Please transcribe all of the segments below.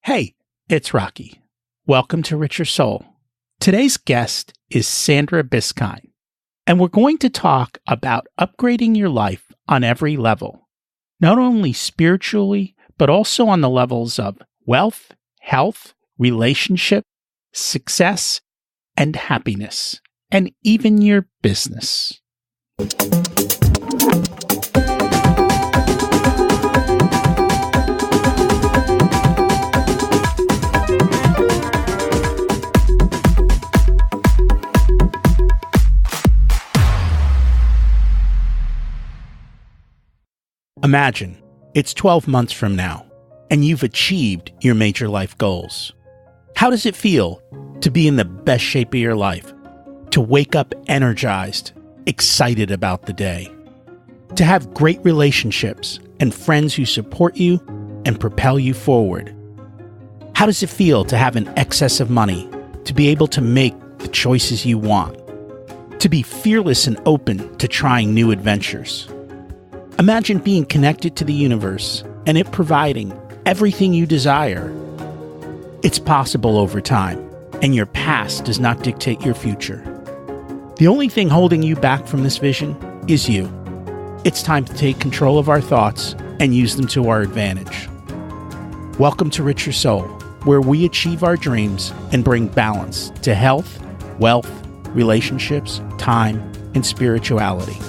Hey, it's Rocky. Welcome to Richer Soul. Today's guest is Sandra Biskind, and we're going to talk about upgrading your life on every level, not only spiritually, but also on the levels of wealth, health, relationship, success, and happiness, and even your business. Imagine it's 12 months from now, and you've achieved your major life goals. How does it feel to be in the best shape of your life? To wake up energized, excited about the day? To have great relationships and friends who support you and propel you forward? How does it feel to have an excess of money, to be able to make the choices you want? To be fearless and open to trying new adventures? Imagine being connected to the universe and it providing everything you desire. It's possible over time, and your past does not dictate your future. The only thing holding you back from this vision is you. It's time to take control of our thoughts and use them to our advantage. Welcome to Richer Soul, where we achieve our dreams and bring balance to health, wealth, relationships, time, and spirituality.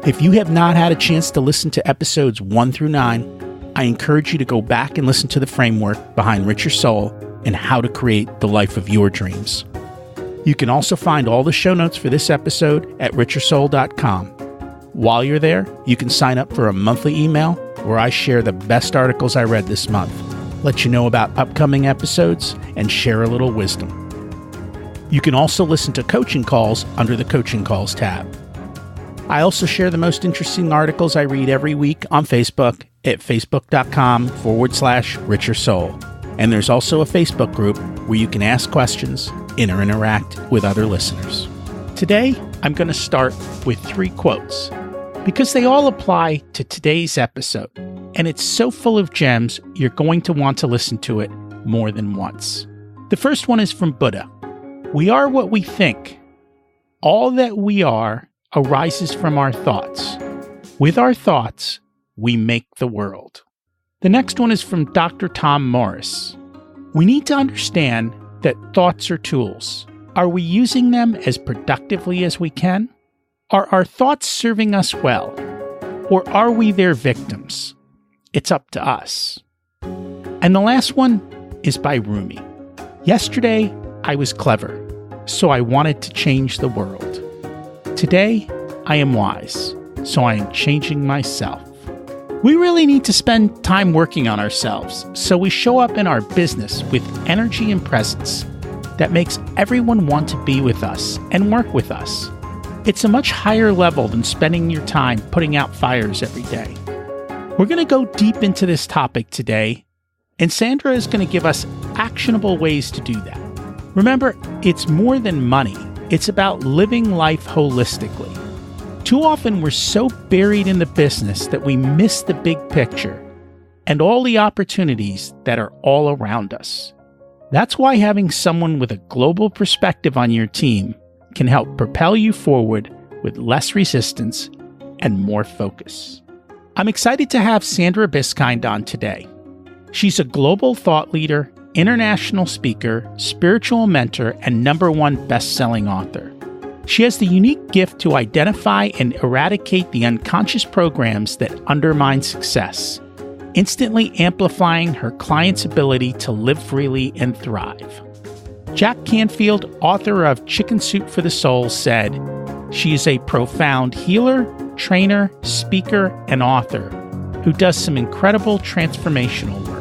If you have not had a chance to listen to episodes 1 through 9, I encourage you to go back and listen to the framework behind Richer Soul and how to create the life of your dreams. You can also find all the show notes for this episode at richersoul.com. While you're there, you can sign up for a monthly email where I share the best articles I read this month, let you know about upcoming episodes, and share a little wisdom. You can also listen to coaching calls under the Coaching Calls tab. I also share the most interesting articles I read every week on Facebook at facebook.com/Richer Soul. And there's also a Facebook group where you can ask questions and interact with other listeners. Today, I'm going to start with 3 quotes because they all apply to today's episode. And it's so full of gems, you're going to want to listen to it more than once. The first one is from Buddha. We are what we think. All that we are arises from our thoughts. With our thoughts, we make the world. The next one is from Dr. Tom Morris. We need to understand that thoughts are tools. Are we using them as productively as we can? Are our thoughts serving us well? Or are we their victims? It's up to us. And the last one is by Rumi. Yesterday, I was clever, so I wanted to change the world. Today, I am wise, so I am changing myself. We really need to spend time working on ourselves so we show up in our business with energy and presence that makes everyone want to be with us and work with us. It's a much higher level than spending your time putting out fires every day. We're going to go deep into this topic today, and Sandra is going to give us actionable ways to do that. Remember, it's more than money. It's about living life holistically. Too often we're so buried in the business that we miss the big picture and all the opportunities that are all around us. That's why having someone with a global perspective on your team can help propel you forward with less resistance and more focus. I'm excited to have Sandra Biskind on today. She's a global thought leader, international speaker, spiritual mentor, and #1 best-selling author. She has the unique gift to identify and eradicate the unconscious programs that undermine success, instantly amplifying her clients' ability to live freely and thrive. Jack Canfield, author of Chicken Soup for the Soul, said, "She is a profound healer, trainer, speaker, and author who does some incredible transformational work.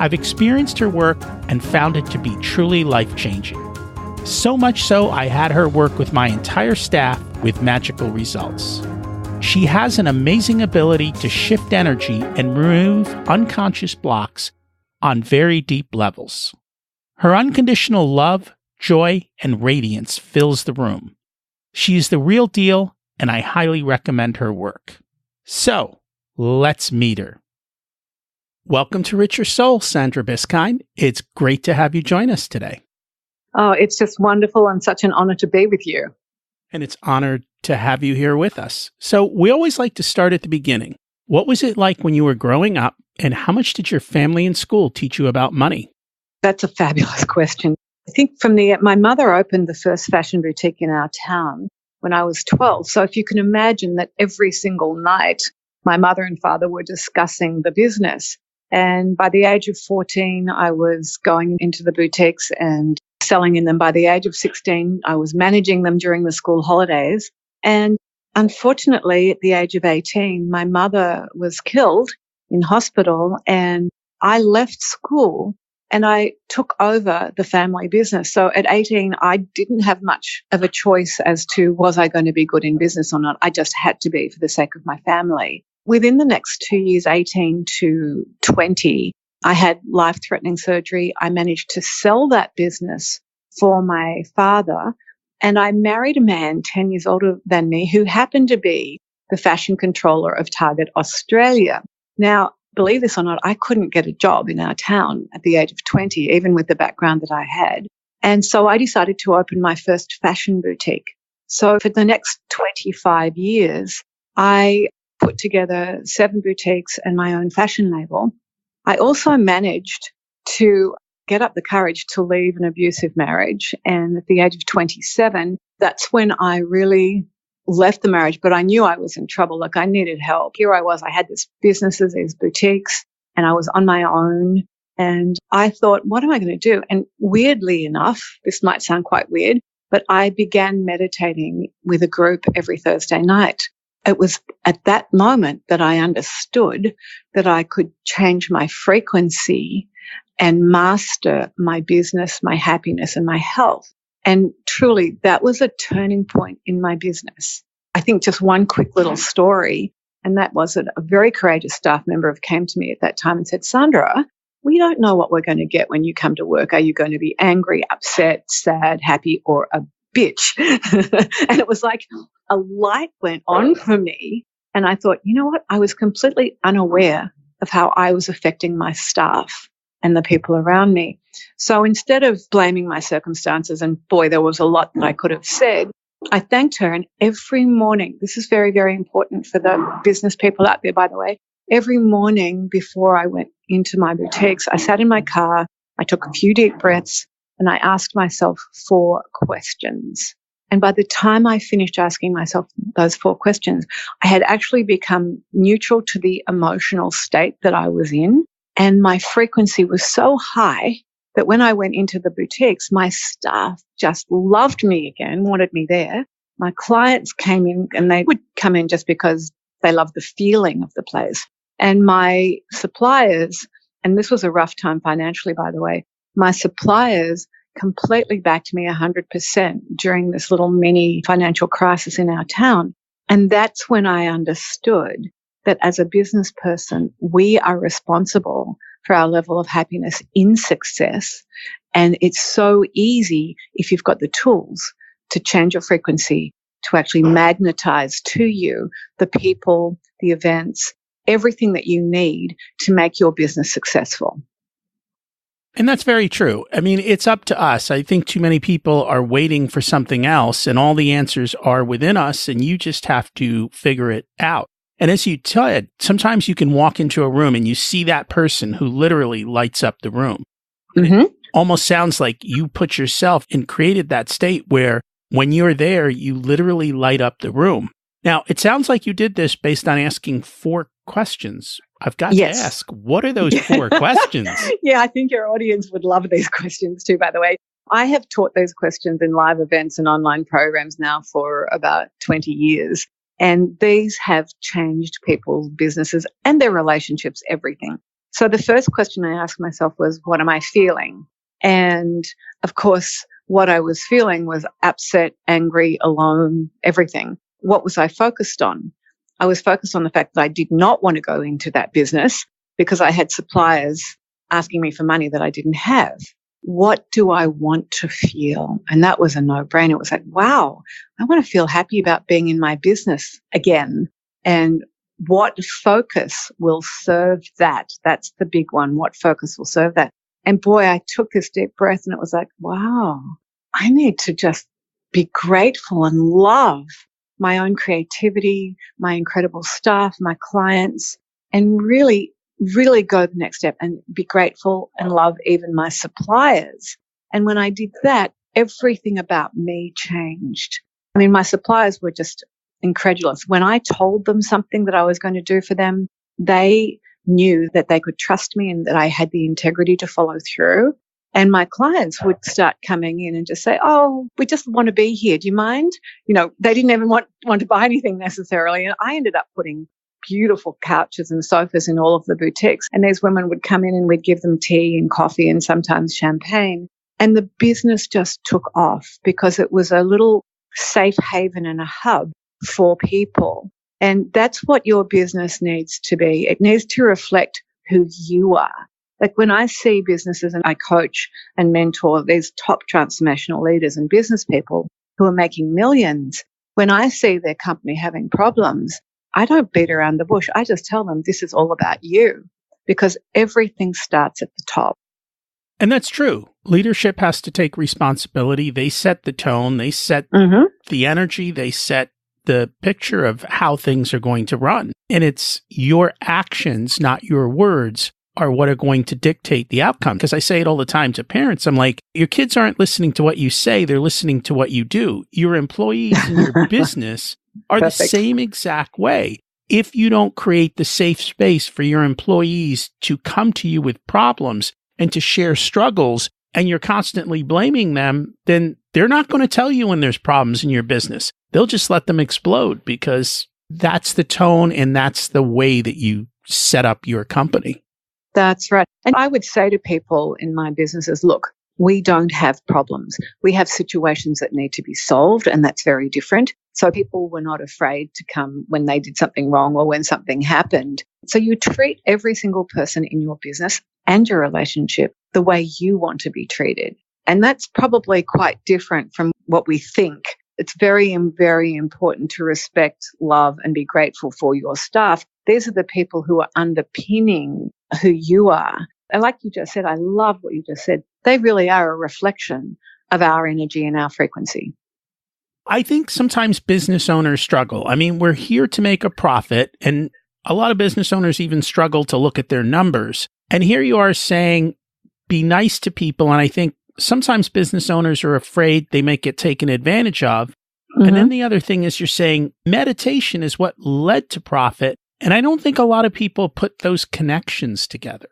I've experienced her work and found it to be truly life-changing. So much so, I had her work with my entire staff with magical results. She has an amazing ability to shift energy and remove unconscious blocks on very deep levels. Her unconditional love, joy, and radiance fills the room. She is the real deal, and I highly recommend her work. So, let's meet her." Welcome to Richer Soul, Sandra Biskind. It's great to have you join us today. Oh, it's just wonderful and such an honor to be with you. And it's honored to have you here with us. So we always like to start at the beginning. What was it like when you were growing up, and how much did your family and school teach you about money? That's a fabulous question. I think my mother opened the first fashion boutique in our town when I was 12. So if you can imagine that every single night, my mother and father were discussing the business. And by the age of 14, I was going into the boutiques and selling in them. By the age of 16, I was managing them during the school holidays. And unfortunately, at the age of 18, my mother was killed in hospital, and I left school and I took over the family business. So at 18, I didn't have much of a choice as to was I going to be good in business or not. I just had to be for the sake of my family. Within the next 2 years, 18 to 20, I had life-threatening surgery. I managed to sell that business for my father, and I married a man 10 years older than me who happened to be the fashion controller of Target Australia. Now, believe this or not, I couldn't get a job in our town at the age of 20, even with the background that I had. And so I decided to open my first fashion boutique. So for the next 25 years, I put together 7 boutiques and my own fashion label. I also managed to get up the courage to leave an abusive marriage. And at the age of 27, that's when I really left the marriage, but I knew I was in trouble. Like, I needed help. Here I was, I had these businesses, these boutiques, and I was on my own. And I thought, what am I going to do? And weirdly enough, this might sound quite weird, but I began meditating with a group every Thursday night. It was at that moment that I understood that I could change my frequency and master my business, my happiness, and my health. And truly, that was a turning point in my business. I think just one quick little story, and that was that a very courageous staff member came to me at that time and said, Sandra, we don't know what we're going to get when you come to work. Are you going to be angry, upset, sad, happy, or a bitch? And it was like a light went on for me. And I thought, you know what? I was completely unaware of how I was affecting my staff and the people around me. So instead of blaming my circumstances, and boy, there was a lot that I could have said, I thanked her. And every morning, this is very, very important for the business people out there, by the way, every morning before I went into my boutiques, I sat in my car, I took a few deep breaths, and I asked myself 4 questions. And by the time I finished asking myself those 4 questions, I had actually become neutral to the emotional state that I was in. And my frequency was so high that when I went into the boutiques, my staff just loved me again, wanted me there. My clients came in, and they would come in just because they loved the feeling of the place. And my suppliers, and this was a rough time financially, by the way, my suppliers completely backed me 100% during this little mini financial crisis in our town. And that's when I understood that as a business person, we are responsible for our level of happiness in success. And it's so easy, if you've got the tools, to change your frequency, to actually magnetize to you the people, the events, everything that you need to make your business successful. And that's very true. I mean, it's up to us. I think too many people are waiting for something else, and all the answers are within us, and you just have to figure it out. And as you said, sometimes you can walk into a room and you see that person who literally lights up the room. Mm-hmm. It almost sounds like you put yourself and created that state where when you're there, you literally light up the room. Now, it sounds like you did this based on asking 4 questions. I've got to ask, what are those 4 questions? Yeah, I think your audience would love these questions too, by the way. I have taught those questions in live events and online programs now for about 20 years. And these have changed people's businesses and their relationships, everything. So the first question I asked myself was, what am I feeling? And of course, what I was feeling was upset, angry, alone, everything. What was I focused on? I was focused on the fact that I did not want to go into that business because I had suppliers asking me for money that I didn't have. What do I want to feel? And that was a no-brainer. It was like, wow, I want to feel happy about being in my business again. And what focus will serve that? That's the big one. What focus will serve that? And boy, I took this deep breath and it was like, wow, I need to just be grateful and love my own creativity, my incredible staff, my clients, and really, really go the next step and be grateful and love even my suppliers. And when I did that, everything about me changed. I mean, my suppliers were just incredulous. When I told them something that I was going to do for them, they knew that they could trust me and that I had the integrity to follow through. And my clients would start coming in and just say, oh, we just want to be here. Do you mind? You know, they didn't even want to buy anything necessarily. And I ended up putting beautiful couches and sofas in all of the boutiques. And these women would come in and we'd give them tea and coffee and sometimes champagne. And the business just took off because it was a little safe haven and a hub for people. And that's what your business needs to be. It needs to reflect who you are. Like when I see businesses and I coach and mentor these top transformational leaders and business people who are making millions, when I see their company having problems, I don't beat around the bush. I just tell them this is all about you because everything starts at the top. And that's true. Leadership has to take responsibility. They set the tone. They set the energy. They set the picture of how things are going to run. And it's your actions, not your words, are what are going to dictate the outcome. Because I say it all the time to parents. I'm like, your kids aren't listening to what you say. They're listening to what you do. Your employees in your business are the same exact way. If you don't create the safe space for your employees to come to you with problems and to share struggles, and you're constantly blaming them, then they're not going to tell you when there's problems in your business. They'll just let them explode because that's the tone and that's the way that you set up your company. That's right. And I would say to people in my businesses, look, we don't have problems. We have situations that need to be solved, and that's very different. So people were not afraid to come when they did something wrong or when something happened. So you treat every single person in your business and your relationship the way you want to be treated. And that's probably quite different from what we think. It's very, very important to respect, love, and be grateful for your staff. These are the people who are underpinning who you are. And like you just said, I love what you just said. They really are a reflection of our energy and our frequency. I think sometimes business owners struggle. I mean, we're here to make a profit, and a lot of business owners even struggle to look at their numbers. And here you are saying, be nice to people. And I think sometimes business owners are afraid they might get taken advantage of. And then the other thing is you're saying meditation is what led to profit. And I don't think a lot of people put those connections together.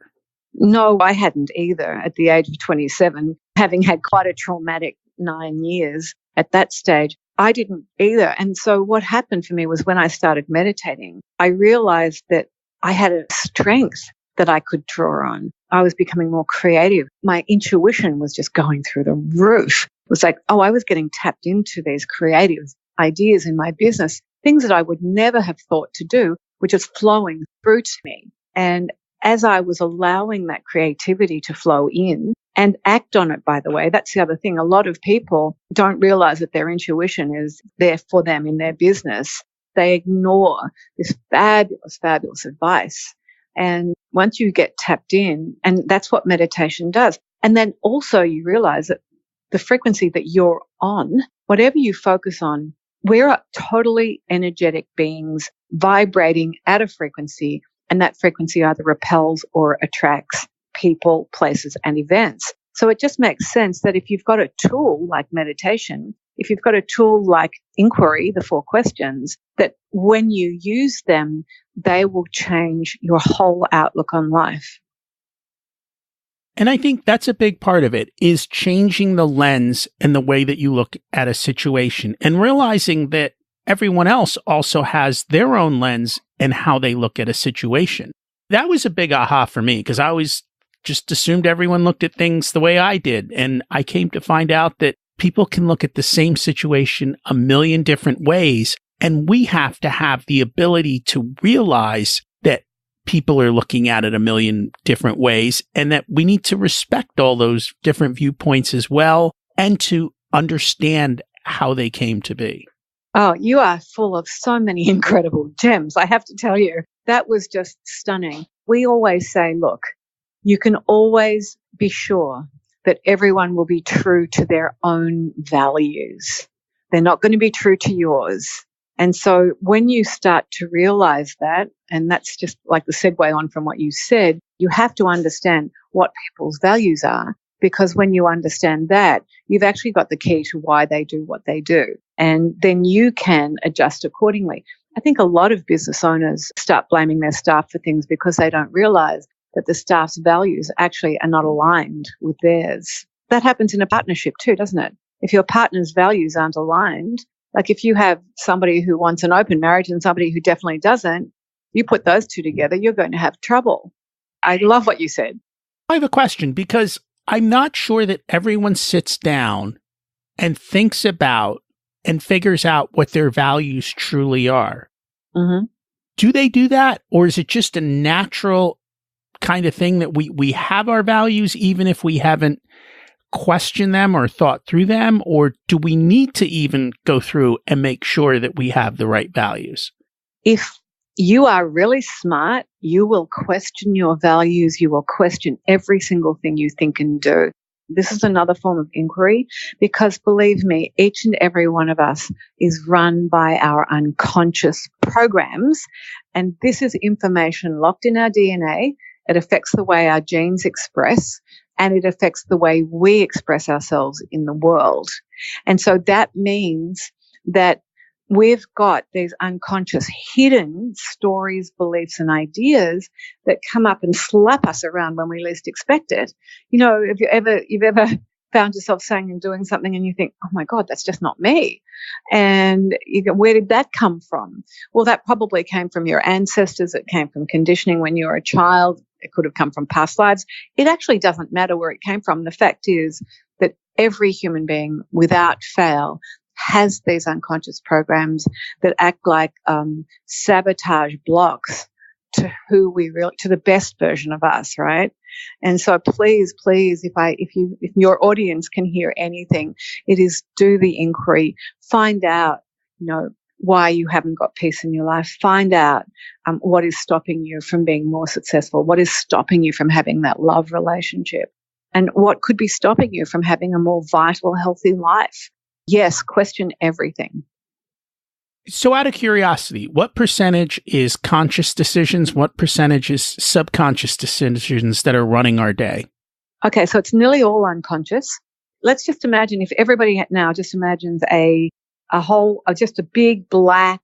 No, I hadn't either at the age of 27, having had quite a traumatic 9 years at that stage. I didn't either. And so what happened for me was when I started meditating, I realized that I had a strength that I could draw on. I was becoming more creative. My intuition was just going through the roof. It was like, oh, I was getting tapped into these creative ideas in my business, things that I would never have thought to do, were just flowing through to me. And as I was allowing that creativity to flow in and act on it, by the way, that's the other thing. A lot of people don't realize that their intuition is there for them in their business. They ignore this fabulous, fabulous advice. And once you get tapped in, and that's what meditation does. And then also you realize that the frequency that you're on, whatever you focus on, we're totally energetic beings vibrating at a frequency, and that frequency either repels or attracts people, places, and events. So it just makes sense that if you've got a tool like meditation, if you've got a tool like inquiry, the 4 questions, that when you use them, they will change your whole outlook on life. And I think that's a big part of it, is changing the lens and the way that you look at a situation and realizing that everyone else also has their own lens and how they look at a situation. That was a big aha for me because I always just assumed everyone looked at things the way I did. And I came to find out that people can look at the same situation a million different ways. And we have to have the ability to realize that people are looking at it a million different ways and that we need to respect all those different viewpoints as well and to understand how they came to be. Oh, you are full of so many incredible gems. I have to tell you, that was just stunning. We always say, look, you can always be sure that everyone will be true to their own values. They're not going to be true to yours. And so when you start to realize that, and that's just like the segue on from what you said, you have to understand what people's values are, because when you understand that, you've actually got the key to why they do what they do. And then you can adjust accordingly. I think a lot of business owners start blaming their staff for things because they don't realize that the staff's values actually are not aligned with theirs. That happens in a partnership too, doesn't it? If your partner's values aren't aligned, like if you have somebody who wants an open marriage and somebody who definitely doesn't, you put those two together, you're going to have trouble. I love what you said. I have a question, because I'm not sure that everyone sits down and thinks about and figures out what their values truly are. Mm-hmm. Do they do that? Or is it just a natural kind of thing that we have our values even if we haven't questioned them or thought through them? Or do we need to even go through and make sure that we have the right values? If you are really smart, you will question your values. You will question every single thing you think and do. This is another form of inquiry, because believe me, each and every one of us is run by our unconscious programs. And this is information locked in our DNA. It affects the way our genes express, and it affects the way we express ourselves in the world. And so that means that we've got these unconscious hidden stories, beliefs, and ideas that come up and slap us around when we least expect it. You know, if you've ever found yourself saying and doing something and you think, oh my God, that's just not me. And you go, where did that come from? Well, that probably came from your ancestors. It came from conditioning when you were a child. It could have come from past lives. It actually doesn't matter where it came from. The fact is that every human being, without fail, has these unconscious programs that act like sabotage blocks to who we really, to the best version of us, right? And so please, if your audience can hear anything, it is do the inquiry, find out, why you haven't got peace in your life, find out what is stopping you from being more successful, what is stopping you from having that love relationship, and what could be stopping you from having a more vital, healthy life. Yes, question everything. So out of curiosity, what percentage is conscious decisions? What percentage is subconscious decisions that are running our day? Okay, so it's nearly all unconscious. Let's just imagine, if everybody now just imagines just a big black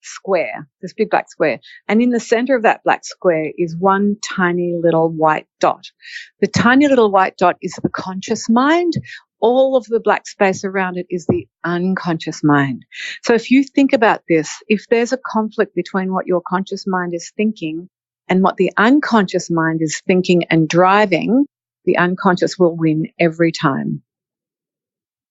square, this big black square. And in the center of that black square is one tiny little white dot. The tiny little white dot is the conscious mind. All of the black space around it is the unconscious mind. So if you think about this, if there's a conflict between what your conscious mind is thinking and what the unconscious mind is thinking and driving, the unconscious will win every time.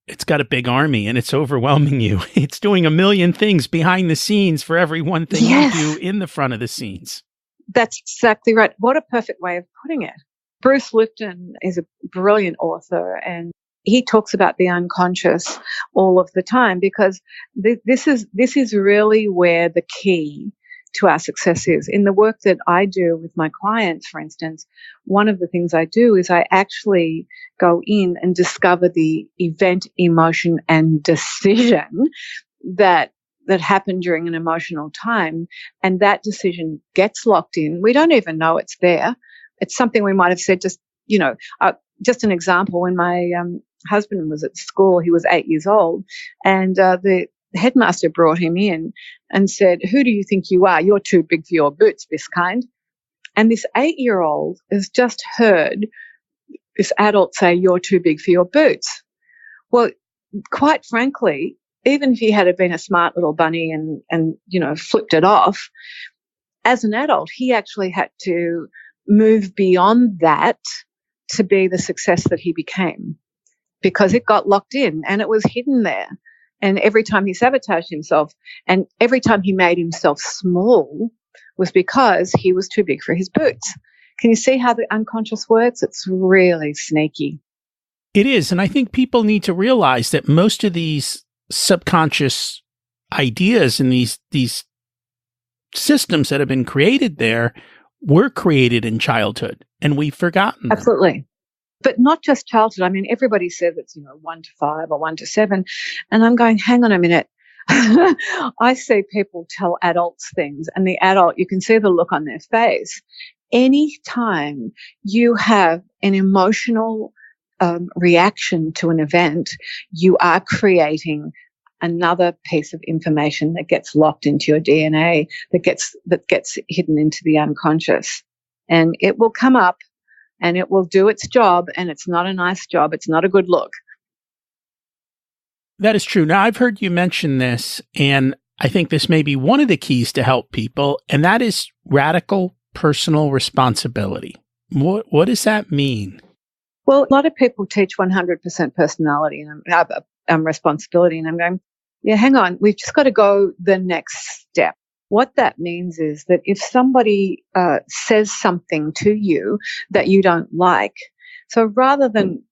It's got a big army and it's overwhelming you. It's doing a million things behind the scenes for every one thing you do in the front of the scenes. That's exactly right. What a perfect way of putting it. Bruce Lipton is a brilliant author, and he talks about the unconscious all of the time, because this is really where the key to our success is. In the work that I do with my clients, for instance, one of the things I do is I actually go in and discover the event, emotion, and decision that happened during an emotional time, and that decision gets locked in. We don't even know it's there. It's something we might have said just an example, when my husband was at school, he was 8 years old, and the headmaster brought him in and said, "Who do you think you are? You're too big for your boots, Biskind." And this 8-year-old has just heard this adult say, "You're too big for your boots." Well, quite frankly, even if he had been a smart little bunny and flipped it off, as an adult, he actually had to move beyond that to be the success that he became, because it got locked in and it was hidden there. And every time he sabotaged himself and every time he made himself small was because he was too big for his boots. Can you see how the unconscious works? It's really sneaky. It is. And I think people need to realize that most of these subconscious ideas and these systems that have been created there were created in childhood, and we've forgotten them. Absolutely. But not just childhood. I mean, everybody says it's, 1 to 5 or 1 to 7. And I'm going, hang on a minute. I see people tell adults things, and the adult, you can see the look on their face. Anytime you have an emotional reaction to an event, you are creating another piece of information that gets locked into your DNA, that gets hidden into the unconscious. And it will come up and it will do its job, and it's not a nice job. It's not a good look. That is true. Now, I've heard you mention this, and I think this may be one of the keys to help people, and that is radical personal responsibility. What does that mean? Well, a lot of people teach 100% personality and responsibility, and I'm going, yeah, hang on, we've just got to go the next step. What that means is that if somebody says something to you that you don't like, so rather than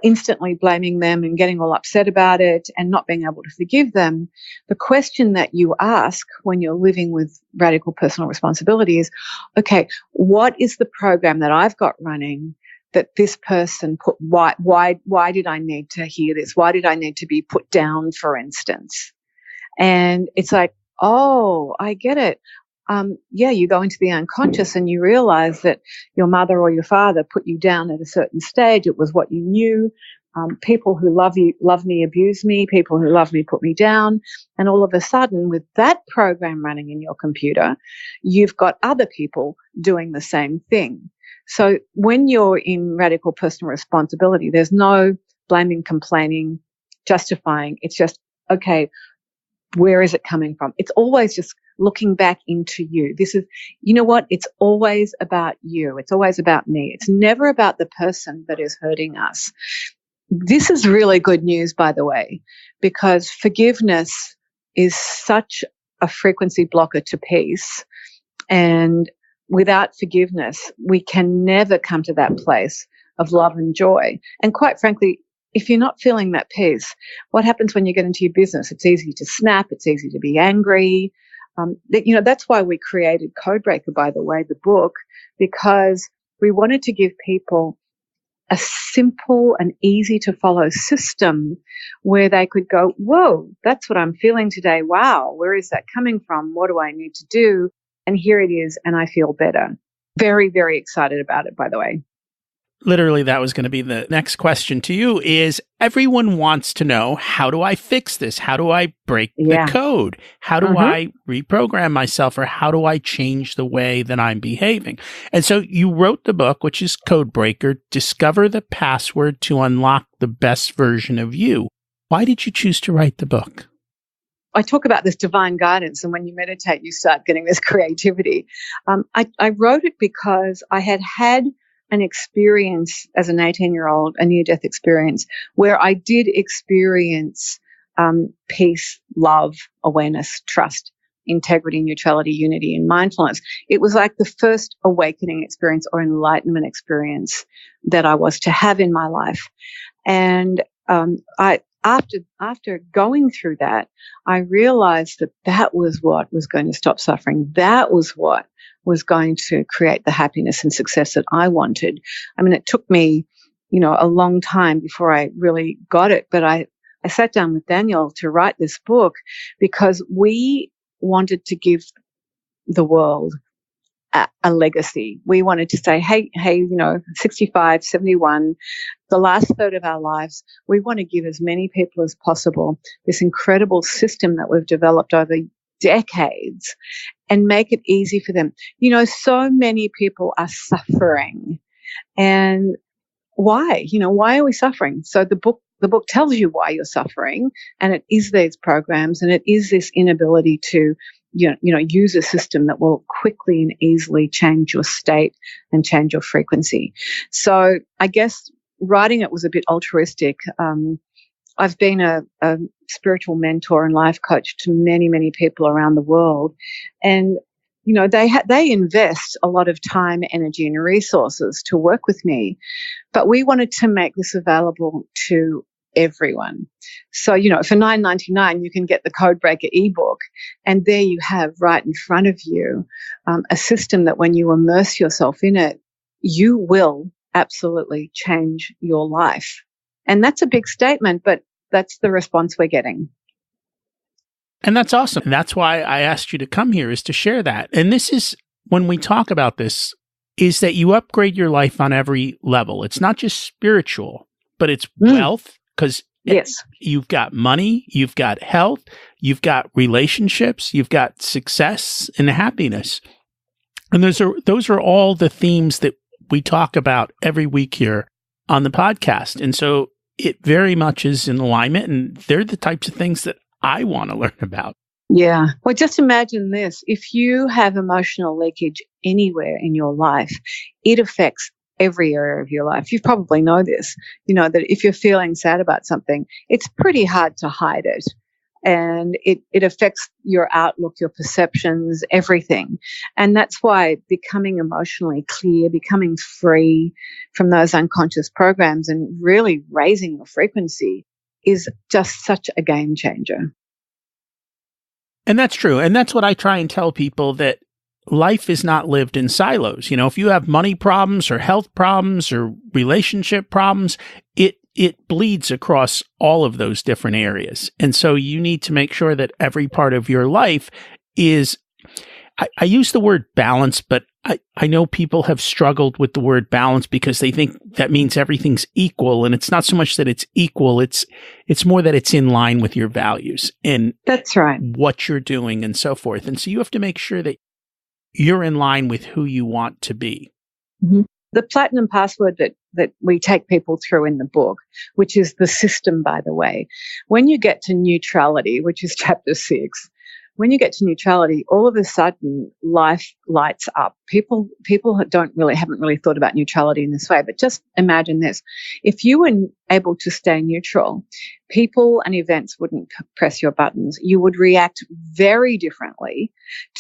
instantly blaming them and getting all upset about it and not being able to forgive them, the question that you ask when you're living with radical personal responsibility is, okay, what is the program that I've got running that this person put? Why did I need to hear this? Why did I need to be put down, for instance? And it's like, oh, I get it. You go into the unconscious and you realize that your mother or your father put you down at a certain stage. It was what you knew. People who love me, abuse me. People who love me, put me down. And all of a sudden, with that program running in your computer, you've got other people doing the same thing. So when you're in radical personal responsibility, there's no blaming, complaining, justifying. It's just, okay, where is it coming from? It's always just looking back into you. This is, you know what? It's always about you. It's always about me. It's never about the person that is hurting us. This is really good news, by the way, because forgiveness is such a frequency blocker to peace. And without forgiveness, we can never come to that place of love and joy. And quite frankly, if you're not feeling that peace, what happens when you get into your business? It's easy to snap. It's easy to be angry. That's why we created Codebreaker, by the way, the book, because we wanted to give people a simple and easy to follow system where they could go, whoa, that's what I'm feeling today. Wow, where is that coming from? What do I need to do? And here it is, and I feel better. Very, very excited about it, by the way. Literally, that was going to be the next question to you is everyone wants to know, how do I fix this? How do I break the code? How do I reprogram myself, or how do I change the way that I'm behaving? And so you wrote the book, which is Codebreaker, Discover the Password to Unlock the Best Version of You. Why did you choose to write the book? I talk about this divine guidance, and when you meditate, you start getting this creativity. I wrote it because I had an experience as an 18-year-old, a near-death experience, where I did experience peace, love, awareness, trust, integrity, neutrality, unity, and mindfulness. It was like the first awakening experience or enlightenment experience that I was to have in my life. And after going through that, I realized that was what was going to stop suffering. That was what was going to create the happiness and success that I wanted. I mean, it took me, a long time before I really got it, but I sat down with Daniel to write this book because we wanted to give the world a legacy. We wanted to say, hey, 65, 71, the last third of our lives, we want to give as many people as possible this incredible system that we've developed over decades and make it easy for them. So many people are suffering. And why? Why are we suffering? So the book tells you why you're suffering, and it is these programs, and it is this inability to use a system that will quickly and easily change your state and change your frequency. So I guess writing it was a bit altruistic. I've been a spiritual mentor and life coach to many, many people around the world. And, they invest a lot of time, energy, and resources to work with me. But we wanted to make this available to everyone. So, for $9.99, you can get the Codebreaker ebook, and there you have right in front of you a system that when you immerse yourself in it, you will absolutely change your life. And that's a big statement, but that's the response we're getting. And that's awesome. That's why I asked you to come here, is to share that. And this is, when we talk about this, is that you upgrade your life on every level. It's not just spiritual, but it's wealth, because yes, you've got money, you've got health, you've got relationships, you've got success and happiness. And those are all the themes that we talk about every week here on the podcast. And so it very much is in alignment, and they're the types of things that I want to learn about. Yeah. Well, just imagine this. If you have emotional leakage anywhere in your life, it affects every area of your life. You probably know this, that if you're feeling sad about something, it's pretty hard to hide it. And it affects your outlook, your perceptions, everything. And that's why becoming emotionally clear, becoming free from those unconscious programs and really raising your frequency is just such a game changer. And that's true. And that's what I try and tell people, that life is not lived in silos. If you have money problems or health problems or relationship problems, it bleeds across all of those different areas. And so you need to make sure that every part of your life is, I use the word balance, but I know people have struggled with the word balance because they think that means everything's equal. And it's not so much that it's equal. It's more that it's in line with your values and that's right, what you're doing and so forth. And so you have to make sure that you're in line with who you want to be. Mm-hmm. The platinum password that we take people through in the book, which is the system, by the way, when you get to neutrality, which is chapter 6, when you get to neutrality, all of a sudden life lights up. People haven't really thought about neutrality in this way, but just imagine this. If you were able to stay neutral, people and events wouldn't press your buttons. You would react very differently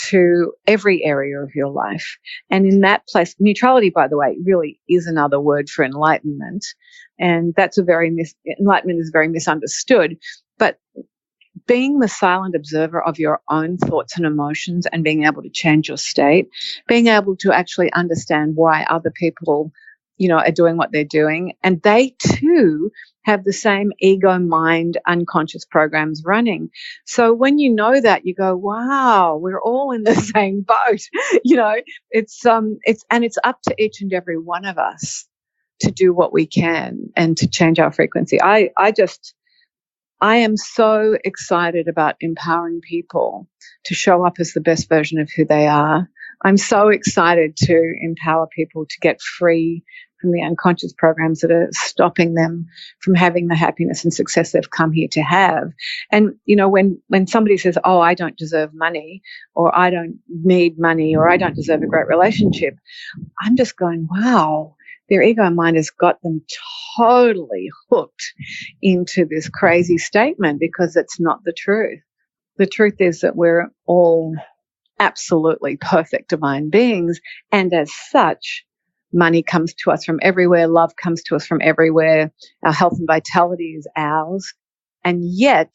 to every area of your life. And in that place, neutrality, by the way, really is another word for enlightenment. And that's enlightenment is very misunderstood. But being the silent observer of your own thoughts and emotions and being able to change your state, being able to actually understand why other people, are doing what they're doing. And they too have the same ego, mind, unconscious programs running. So when you know that, you go, wow, we're all in the same boat. It's up to each and every one of us to do what we can and to change our frequency. I am so excited about empowering people to show up as the best version of who they are. I'm so excited to empower people to get free from the unconscious programs that are stopping them from having the happiness and success they've come here to have. And, when somebody says, oh, I don't deserve money, or I don't need money, or I don't deserve a great relationship, I'm just going, wow. Their ego and mind has got them totally hooked into this crazy statement because it's not the truth. The truth is that we're all absolutely perfect divine beings, and as such, money comes to us from everywhere, love comes to us from everywhere, our health and vitality is ours, and yet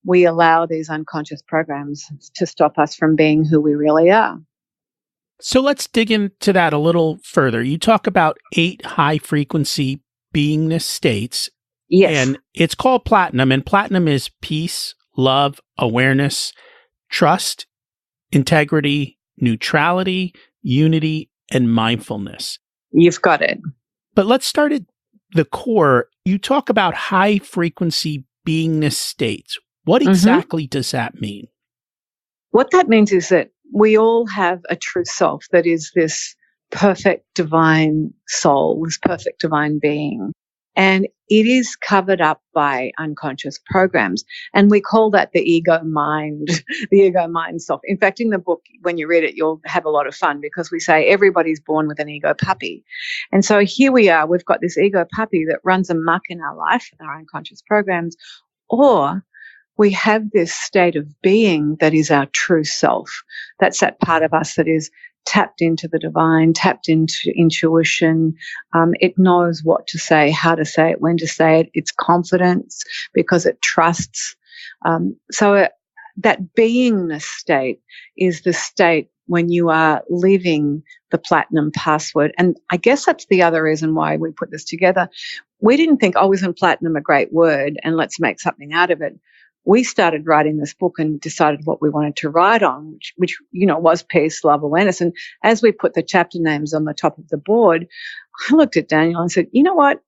we allow these unconscious programs to stop us from being who we really are. So let's dig into that a little further. You talk about 8 high-frequency beingness states. Yes. And it's called platinum, and platinum is peace, love, awareness, trust, integrity, neutrality, unity, and mindfulness. You've got it. But let's start at the core. You talk about high-frequency beingness states. What exactly does that mean? What that means is that we all have a true self that is this perfect divine soul, this perfect divine being. And it is covered up by unconscious programs. And we call that the ego mind, the ego mind self. In fact, in the book, when you read it, you'll have a lot of fun because we say everybody's born with an ego puppy. And so here we are, we've got this ego puppy that runs amok in our life, our unconscious programs, or we have this state of being that is our true self. That's that part of us that is tapped into the divine, tapped into intuition. It knows what to say, how to say it, when to say it. It's confidence because it trusts. That beingness state is the state when you are living the platinum password. And I guess that's the other reason why we put this together. We didn't think, oh, isn't platinum a great word and let's make something out of it. We started writing this book and decided what we wanted to write on, which was peace, love, awareness. And as we put the chapter names on the top of the board, I looked at Daniel and said, you know what?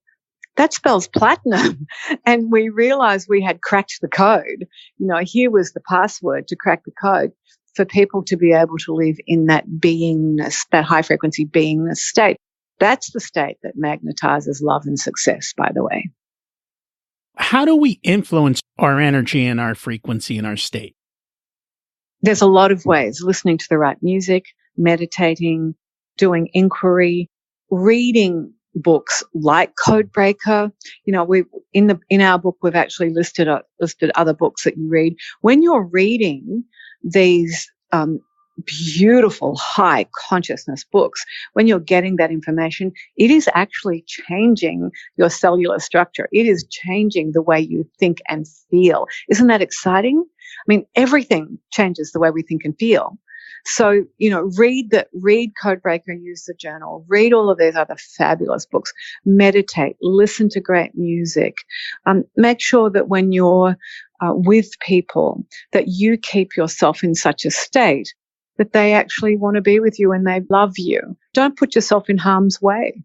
That spells platinum. And we realized we had cracked the code. Here was the password to crack the code for people to be able to live in that beingness, that high frequency beingness state. That's the state that magnetizes love and success, by the way. How do we influence our energy and our frequency and our state? There's a lot of ways. Listening to the right music, meditating, doing inquiry, reading books like Codebreaker. We in our book we've actually listed other books that you read. When you're reading these beautiful high consciousness books, when you're getting that information, it is actually changing your cellular structure. It is changing the way you think and feel. Isn't that exciting? I mean, everything changes the way we think and feel. So, read Codebreaker, use the journal, read all of these other fabulous books, meditate, listen to great music. Make sure that when you're with people that you keep yourself in such a state that they actually want to be with you and they love you. Don't put yourself in harm's way.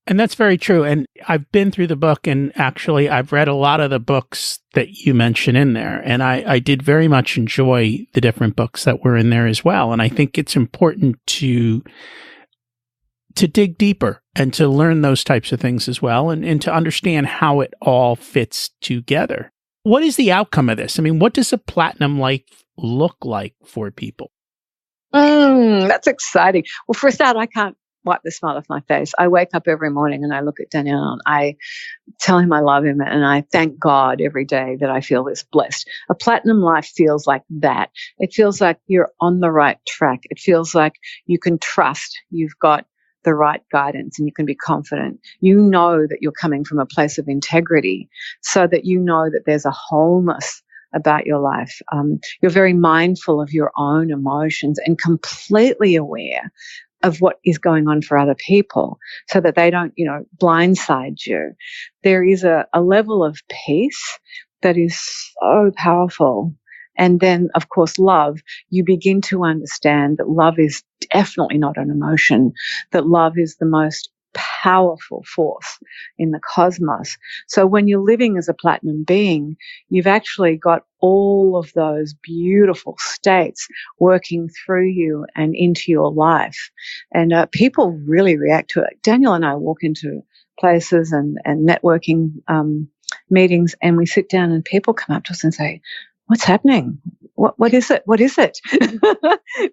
And that's very true. And I've been through the book, and actually I've read a lot of the books that you mention in there. And I did very much enjoy the different books that were in there as well. And I think it's important to dig deeper and to learn those types of things as well, and to understand how it all fits together. What is the outcome of this? I mean, what does a platinum life look like for people? That's exciting. Well, for a start, I can't wipe the smile off my face. I wake up every morning and I look at Daniel and I tell him I love him, and I thank God every day that I feel this blessed. A platinum life feels like that. It feels like you're on the right track. It feels like you can trust you've got the right guidance and you can be confident. You know that you're coming from a place of integrity, so that you know that there's a wholeness about your life. You're very mindful of your own emotions and completely aware of what is going on for other people, so that they don't, blindside you. There is a level of peace that is so powerful. And then, of course, love. You begin to understand that love is definitely not an emotion, that love is the most powerful force in the cosmos. So when you're living as a platinum being, you've actually got all of those beautiful states working through you and into your life. And people really react to it. Daniel and I walk into places and networking meetings, and we sit down and people come up to us and say, "What's happening? What is it? What is it?"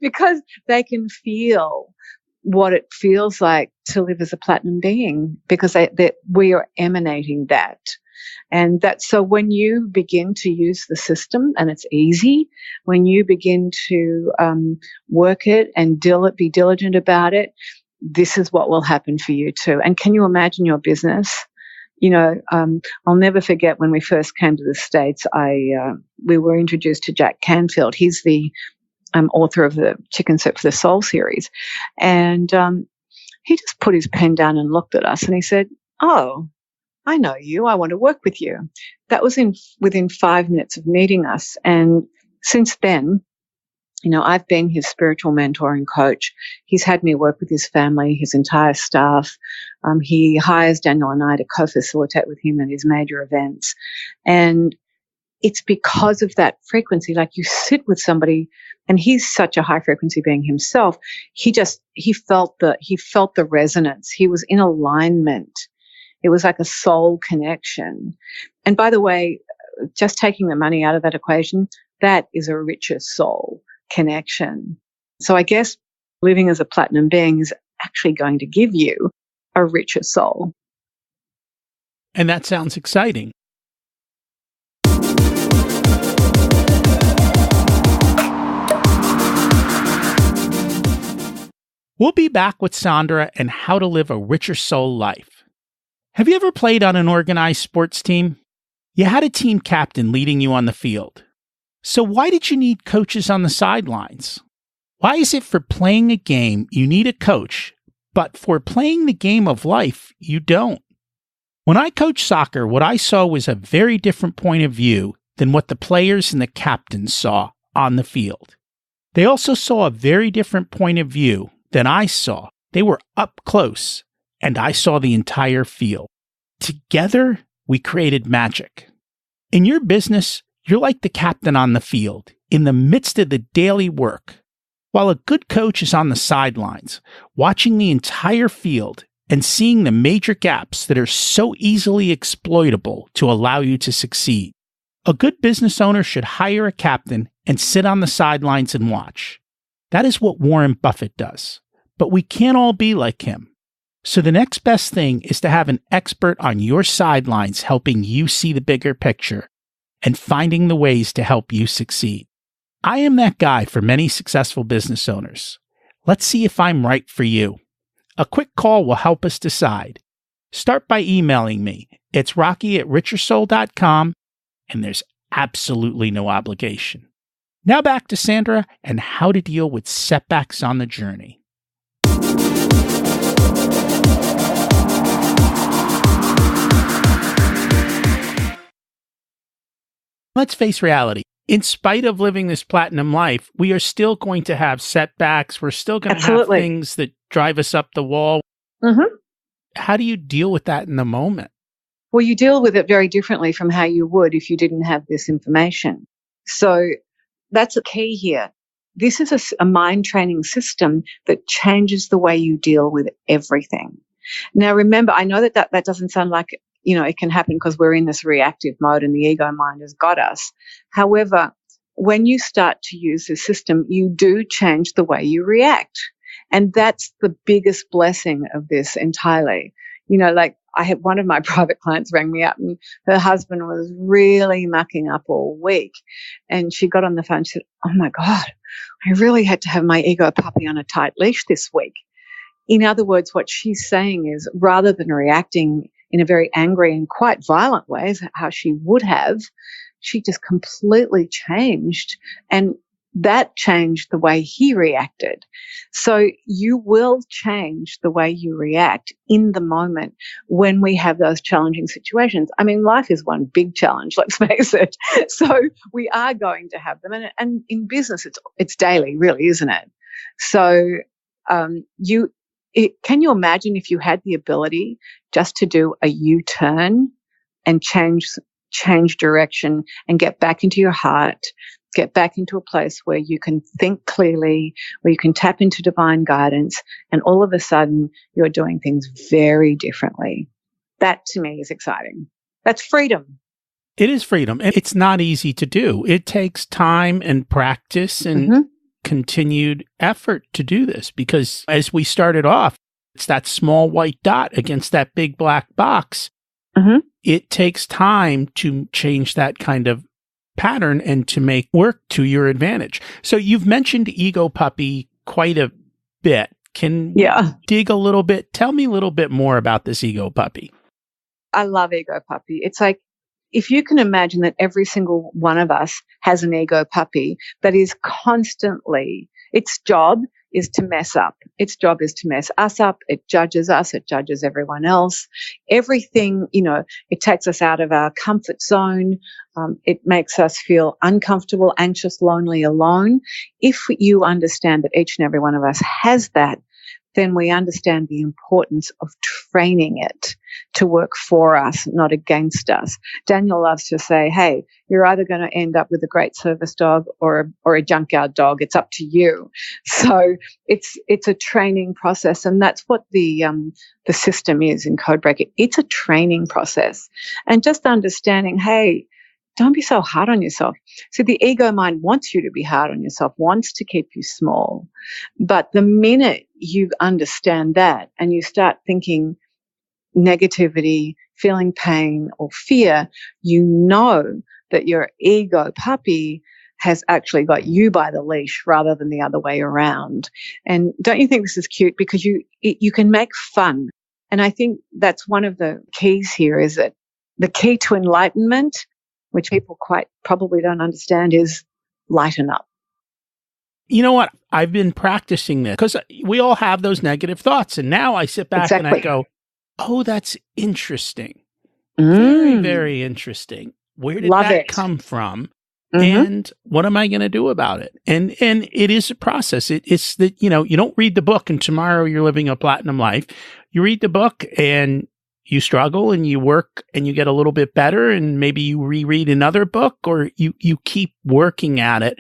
Because they can feel what it feels like to live as a platinum being, because we are emanating that. And that's so when you begin to use the system, and it's easy, when you begin to work it and be diligent about it, this is what will happen for you too. And can you imagine your business? I'll never forget when we first came to the States, we were introduced to Jack Canfield. He's the author of the Chicken Soup for the Soul series. And he just put his pen down and looked at us and he said, "Oh, I know you. I want to work with you." That was within 5 minutes of meeting us. And since then, I've been his spiritual mentor and coach. He's had me work with his family, his entire staff. He hires Daniel and I to co-facilitate with him at his major events. And it's because of that frequency. Like, you sit with somebody, and he's such a high frequency being himself. He felt the resonance. He was in alignment. It was like a soul connection. And by the way, just taking the money out of that equation, that is a richer soul connection. So I guess living as a platinum being is actually going to give you a richer soul. And that sounds exciting. We'll be back with Sandra and how to live a richer soul life. Have you ever played on an organized sports team? You had a team captain leading you on the field. So why did you need coaches on the sidelines? Why is it for playing a game you need a coach, but for playing the game of life you don't? When I coached soccer, what I saw was a very different point of view than what the players and the captains saw on the field. They also saw a very different point of view than I saw. They were up close, and I saw the entire field. Together, we created magic. In your business, you're like the captain on the field, in the midst of the daily work, while a good coach is on the sidelines, watching the entire field and seeing the major gaps that are so easily exploitable to allow you to succeed. A good business owner should hire a captain and sit on the sidelines and watch. That is what Warren Buffett does. But we can't all be like him. So the next best thing is to have an expert on your sidelines helping you see the bigger picture and finding the ways to help you succeed. I am that guy for many successful business owners. Let's see if I'm right for you. A quick call will help us decide. Start by emailing me. It's rocky@richersoul.com, and there's absolutely no obligation. Now back to Sandra and how to deal with setbacks on the journey. Let's face reality. In spite of living this platinum life, we are still going to have setbacks. We're still going to have things that drive us up the wall. Mm-hmm. How do you deal with that in the moment? Well, you deal with it very differently from how you would if you didn't have this information. So that's the key here. This is a mind training system that changes the way you deal with everything. Now, remember, I know that doesn't sound like, it can happen because we're in this reactive mode and the ego mind has got us. However, when you start to use this system, you do change the way you react. And that's the biggest blessing of this entirely. Like I had one of my private clients rang me up and her husband was really mucking up all week. And she got on the phone and said, "Oh my God, I really had to have my ego puppy on a tight leash this week." In other words, what she's saying is rather than reacting in a very angry and quite violent way, how she would have, she just completely changed. And that changed the way he reacted. So you will change the way you react in the moment when we have those challenging situations. I mean, life is one big challenge, let's face it. So we are going to have them. And in business, it's daily, really, isn't it? So can you imagine if you had the ability just to do a U-turn and change direction and get back into your heart, get back into a place where you can think clearly, where you can tap into divine guidance, and all of a sudden you're doing things very differently. That to me is exciting. That's freedom. It is freedom. It's not easy to do. It takes time and practice and continued effort to do this, because as we started off, it's that small white dot against that big black box. It takes time to change that kind of pattern and to make work to your advantage. So you've mentioned Ego Puppy quite a bit. Can you dig a little bit? Tell me a little bit more about this Ego Puppy. I love Ego Puppy. It's like, if you can imagine that every single one of us has an ego puppy that is constantly, its job is to mess up. Its job is to mess us up. It judges us. It judges everyone else. Everything, it takes us out of our comfort zone. It makes us feel uncomfortable, anxious, lonely, alone. If you understand that each and every one of us has that, then we understand the importance of training it to work for us, not against us. Daniel loves to say, hey, you're either going to end up with a great service dog or a junkyard dog. It's up to you. So it's a training process, and that's what the system is in CODEBREAKER. It's a training process. And just understanding, hey, don't be so hard on yourself. So the ego mind wants you to be hard on yourself, wants to keep you small. But the minute you understand that and you start thinking negativity, feeling pain or fear, you know that your ego puppy has actually got you by the leash rather than the other way around. And don't you think this is cute? Because you can make fun. And I think that's one of the keys here, is that the key to enlightenment, which people quite probably don't understand, is lighten up. You know what? I've been practicing this because we all have those negative thoughts. And now I sit back and I go, oh, that's interesting. Very, very interesting. Where did that come from? And what am I going to do about it? And it is a process. It's that, you don't read the book and tomorrow you're living a platinum life. You read the book and you struggle and you work and you get a little bit better, and maybe you reread another book, or you keep working at it.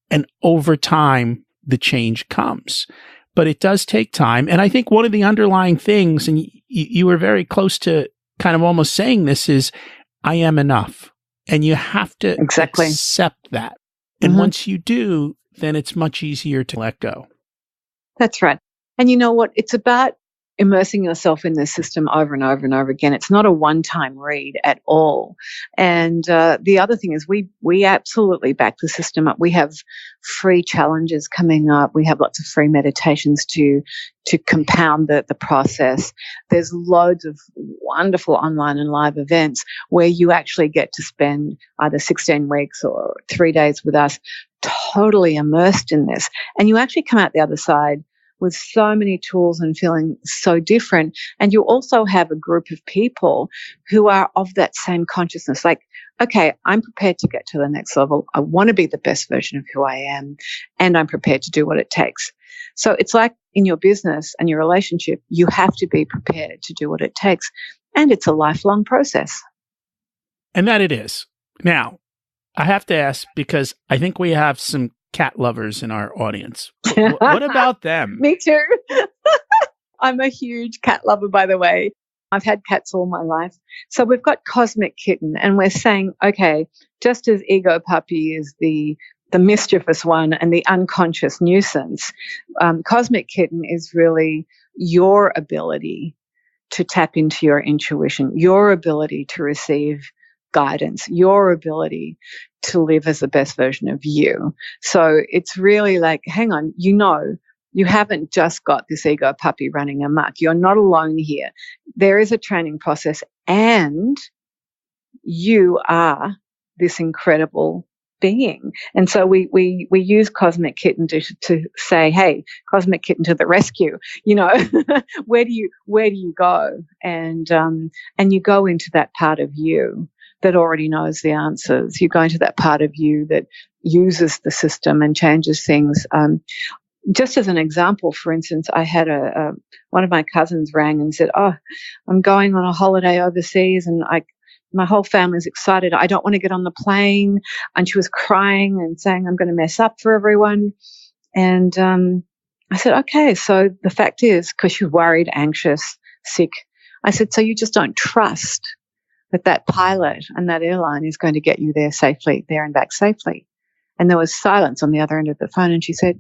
And over time, the change comes. But it does take time. And I think one of the underlying things, and you were very close to kind of almost saying this, is I am enough. And you have to accept that. And once you do, then it's much easier to let go. That's right. And you know what? It's about immersing yourself in the system over and over and over again. It's not a one-time read at all. And the other thing is we absolutely back the system up. We have free challenges coming up. We have lots of free meditations to compound the process. There's loads of wonderful online and live events where you actually get to spend either 16 weeks or 3 days with us, totally immersed in this. And you actually come out the other side with so many tools and feeling so different. And you also have a group of people who are of that same consciousness. Like, okay, I'm prepared to get to the next level. I want to be the best version of who I am, and I'm prepared to do what it takes. So it's like in your business and your relationship, you have to be prepared to do what it takes. And it's a lifelong process. And that it is. Now, I have to ask, because I think we have some cat lovers in our audience. What about them? Me too. I'm a huge cat lover, by the way. I've had cats all my life. So we've got Cosmic Kitten, and we're saying, okay, just as Ego Puppy is the mischievous one and the unconscious nuisance, Cosmic Kitten is really your ability to tap into your intuition, your ability to receive guidance, your ability to live as the best version of you. So it's really like, hang on, you haven't just got this ego puppy running amok. You're not alone here. There is a training process, and you are this incredible being. And so we use Cosmic Kitten to say, hey, Cosmic Kitten to the rescue. Where do you go? And you go into that part of you that already knows the answers. You go into that part of you that uses the system and changes things. Just as an example, for instance, I had one of my cousins rang and said, oh, I'm going on a holiday overseas, and my whole family's excited. I don't want to get on the plane. And she was crying and saying, I'm going to mess up for everyone. And I said, okay, so the fact is, because she was worried, anxious, sick, I said, so you just don't trust that pilot and that airline is going to get you there and back safely. And there was silence on the other end of the phone. And she said,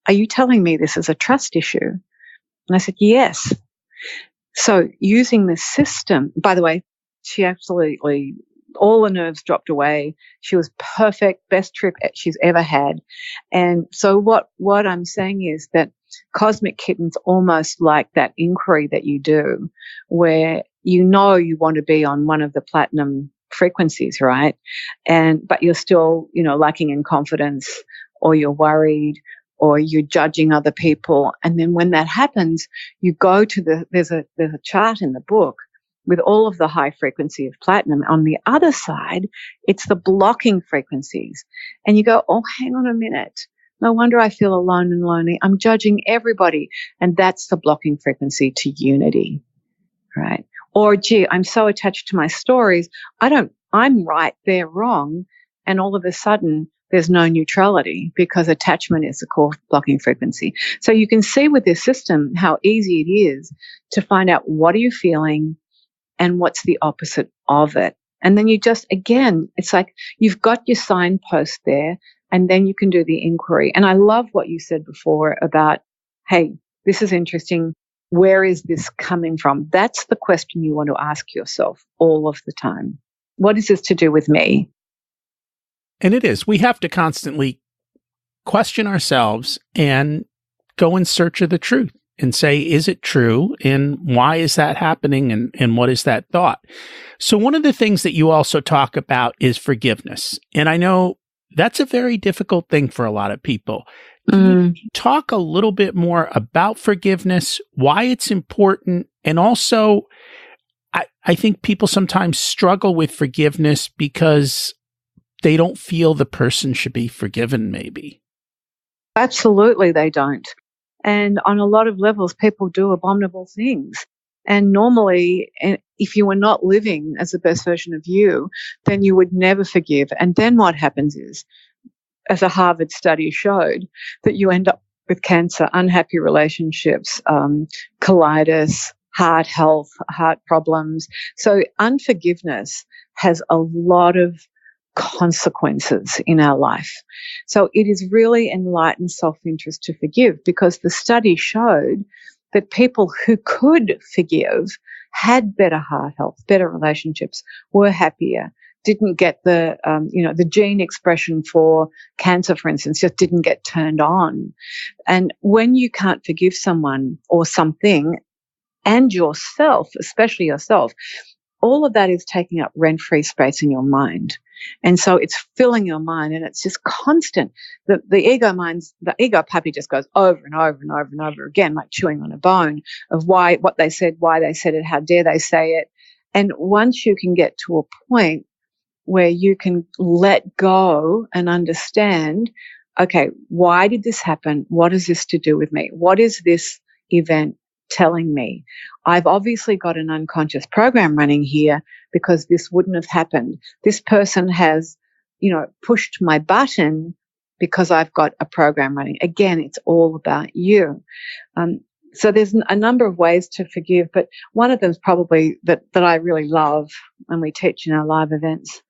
are you telling me this is a trust issue? And I said, yes. So using the system, by the way, she absolutely, all the nerves dropped away. She was perfect, best trip she's ever had. And so what I'm saying is that Cosmic Kitten's almost like that inquiry that you do, where you want to be on one of the platinum frequencies, right? But you're still, lacking in confidence, or you're worried, or you're judging other people. And then when that happens, you go to there's a chart in the book with all of the high frequency of platinum. On the other side, it's the blocking frequencies. And you go, oh, hang on a minute. No wonder I feel alone and lonely. I'm judging everybody. And that's the blocking frequency to unity, right? Or, gee, I'm so attached to my stories. I'm right, they're wrong. And all of a sudden, there's no neutrality, because attachment is the core blocking frequency. So you can see with this system how easy it is to find out what are you feeling and what's the opposite of it. And then you just, again, it's like you've got your signpost there, and then you can do the inquiry. And I love what you said before about, hey, this is interesting. Where is this coming from? That's the question you want to ask yourself all of the time. What is this to do with me? And it is. We have to constantly question ourselves and go in search of the truth and say, is it true? And why is that happening? And what is that thought? So one of the things that you also talk about is forgiveness. And I know that's a very difficult thing for a lot of people. Can you talk a little bit more about forgiveness, why it's important, and also I think people sometimes struggle with forgiveness because they don't feel the person should be forgiven, maybe. Absolutely, they don't. And on a lot of levels, people do abominable things. And normally, if you were not living as the best version of you, then you would never forgive. And then what happens is, as a Harvard study showed, that you end up with cancer, unhappy relationships, colitis, heart health, heart problems. So unforgiveness has a lot of consequences in our life. So it is really enlightened self-interest to forgive, because the study showed that people who could forgive had better heart health, better relationships, were happier, didn't get the gene expression for cancer, for instance, just didn't get turned on. And when you can't forgive someone or something, and yourself, especially yourself, all of that is taking up rent-free space in your mind. And so it's filling your mind, and it's just constant. The ego puppy just goes over and over and over and over again, like chewing on a bone of what they said, why they said it, how dare they say it. And once you can get to a point where you can let go and understand, okay, why did this happen? What is this to do with me? What is this event telling me? I've obviously got an unconscious program running here, because this wouldn't have happened. This person has, pushed my button because I've got a program running. Again, it's all about you. So there's a number of ways to forgive, but one of them is probably that I really love, and we teach in our live events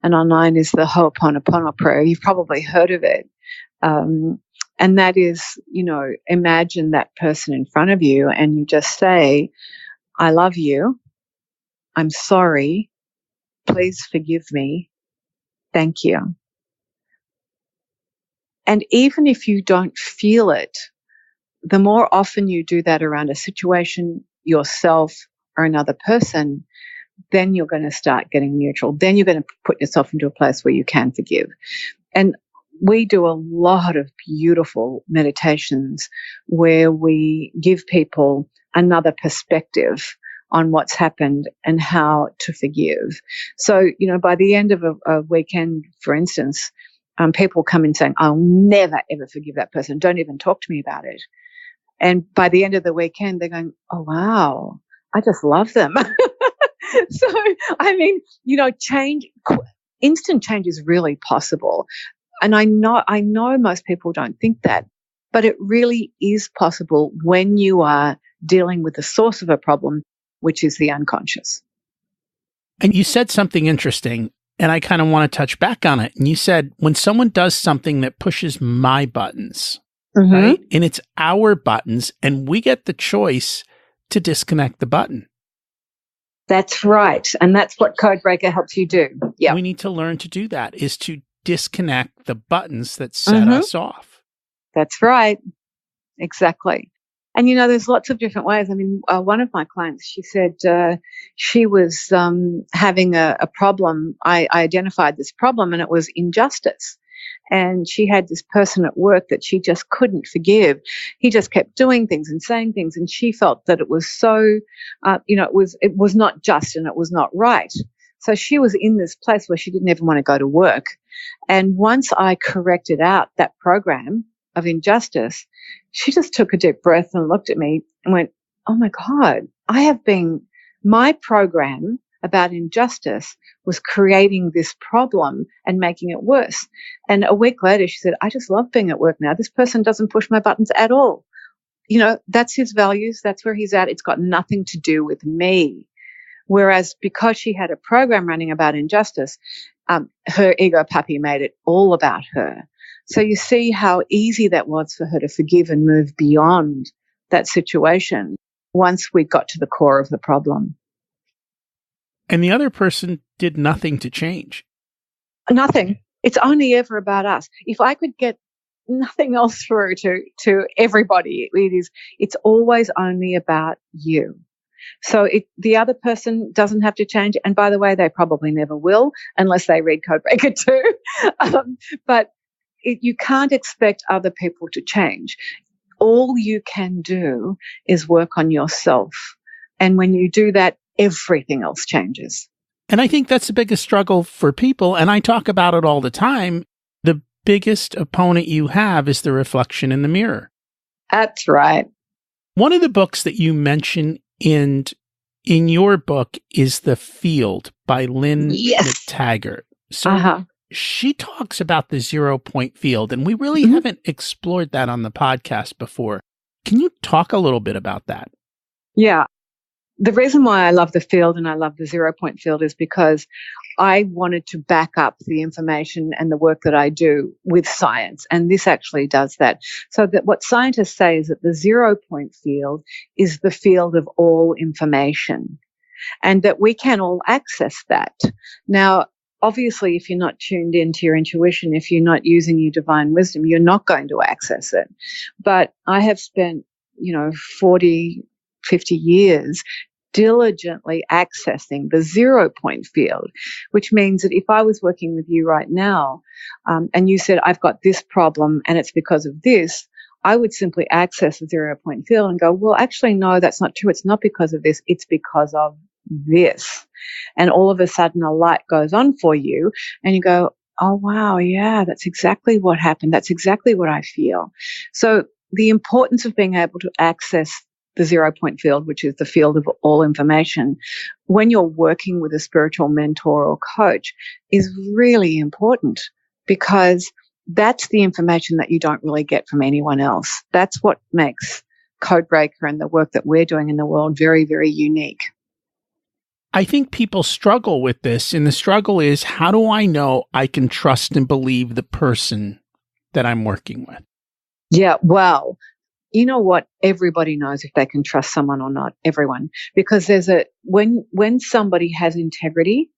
and online, is the Ho'oponopono prayer. You've probably heard of it. And that is, imagine that person in front of you and you just say, I love you. I'm sorry. Please forgive me. Thank you. And even if you don't feel it, the more often you do that around a situation, yourself, or another person, then you're going to start getting neutral. Then you're going to put yourself into a place where you can forgive. And we do a lot of beautiful meditations where we give people another perspective on what's happened and how to forgive. So, by the end of a weekend, for instance, people come in saying, I'll never, ever forgive that person. Don't even talk to me about it. And by the end of the weekend, they're going, oh, wow, I just love them. So, instant change is really possible. And I know most people don't think that, but it really is possible when you are dealing with the source of a problem, which is the unconscious. And you said something interesting, and I kind of want to touch back on it. And you said, when someone does something that pushes my buttons, right? And it's our buttons, and we get the choice to disconnect the button. That's right. And that's what CODEBREAKER helps you do. Yeah. We need to learn to do that, is to disconnect the buttons that set us off. That's right. Exactly. And, there's lots of different ways. I mean, one of my clients, she said she was having a problem. I identified this problem, and it was injustice. And she had this person at work that she just couldn't forgive. He just kept doing things and saying things, and she felt that it was so, it was not just and it was not right. So she was in this place where she didn't even want to go to work. And once I corrected out that program of injustice, she just took a deep breath and looked at me and went, oh my God, my program about injustice was creating this problem and making it worse. And a week later, she said, I just love being at work now. This person doesn't push my buttons at all. That's his values. That's where he's at. It's got nothing to do with me. Whereas because she had a program running about injustice, her ego puppy made it all about her. So you see how easy that was for her to forgive and move beyond that situation once we got to the core of the problem. And the other person did nothing to change. Nothing. It's only ever about us. If I could get nothing else through to everybody, it's always only about you. So the other person doesn't have to change. And by the way, they probably never will unless they read Codebreaker too. But you can't expect other people to change. All you can do is work on yourself. And when you do that, everything else changes. And I think that's the biggest struggle for people. And I talk about it all the time. The biggest opponent you have is the reflection in the mirror. That's right. One of the books that you mention in your book is The Field by Lynn McTaggart. So she talks about the 0-point field, and we really haven't explored that on the podcast before. Can you talk a little bit about that? Yeah. The reason why I love the field and I love the 0-point field is because I wanted to back up the information and the work that I do with science. And this actually does that. So that what scientists say is that the 0-point field is the field of all information and that we can all access that. Now, obviously, if you're not tuned into your intuition, if you're not using your divine wisdom, you're not going to access it. But I have spent, 40, 50 years diligently accessing the 0-point field, which means that if I was working with you right now and you said, I've got this problem and it's because of this, I would simply access the 0-point field and go, well, actually, no, that's not true. It's not because of this. It's because of this. And all of a sudden a light goes on for you and you go, oh, wow, yeah, that's exactly what happened. That's exactly what I feel. So the importance of being able to access the 0-point field, which is the field of all information, when you're working with a spiritual mentor or coach is really important because that's the information that you don't really get from anyone else. That's what makes Codebreaker and the work that we're doing in the world very, very unique. I think people struggle with this, and the struggle is, how do I know I can trust and believe the person that I'm working with? Yeah, well, you know what? Everybody knows if they can trust someone or not. Everyone. Because when somebody has integrity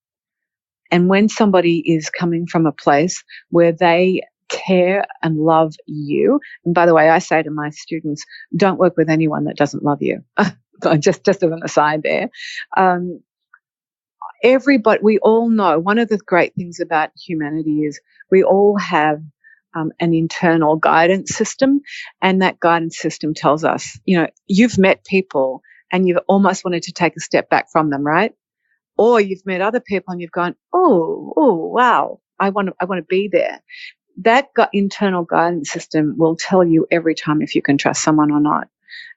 and when somebody is coming from a place where they care and love you. And by the way, I say to my students, don't work with anyone that doesn't love you. just as an aside there. We all know one of the great things about humanity is we all have an internal guidance system, and that guidance system tells us, you've met people and you've almost wanted to take a step back from them, right? Or you've met other people and you've gone, oh, wow, I want to be there. That internal guidance system will tell you every time if you can trust someone or not.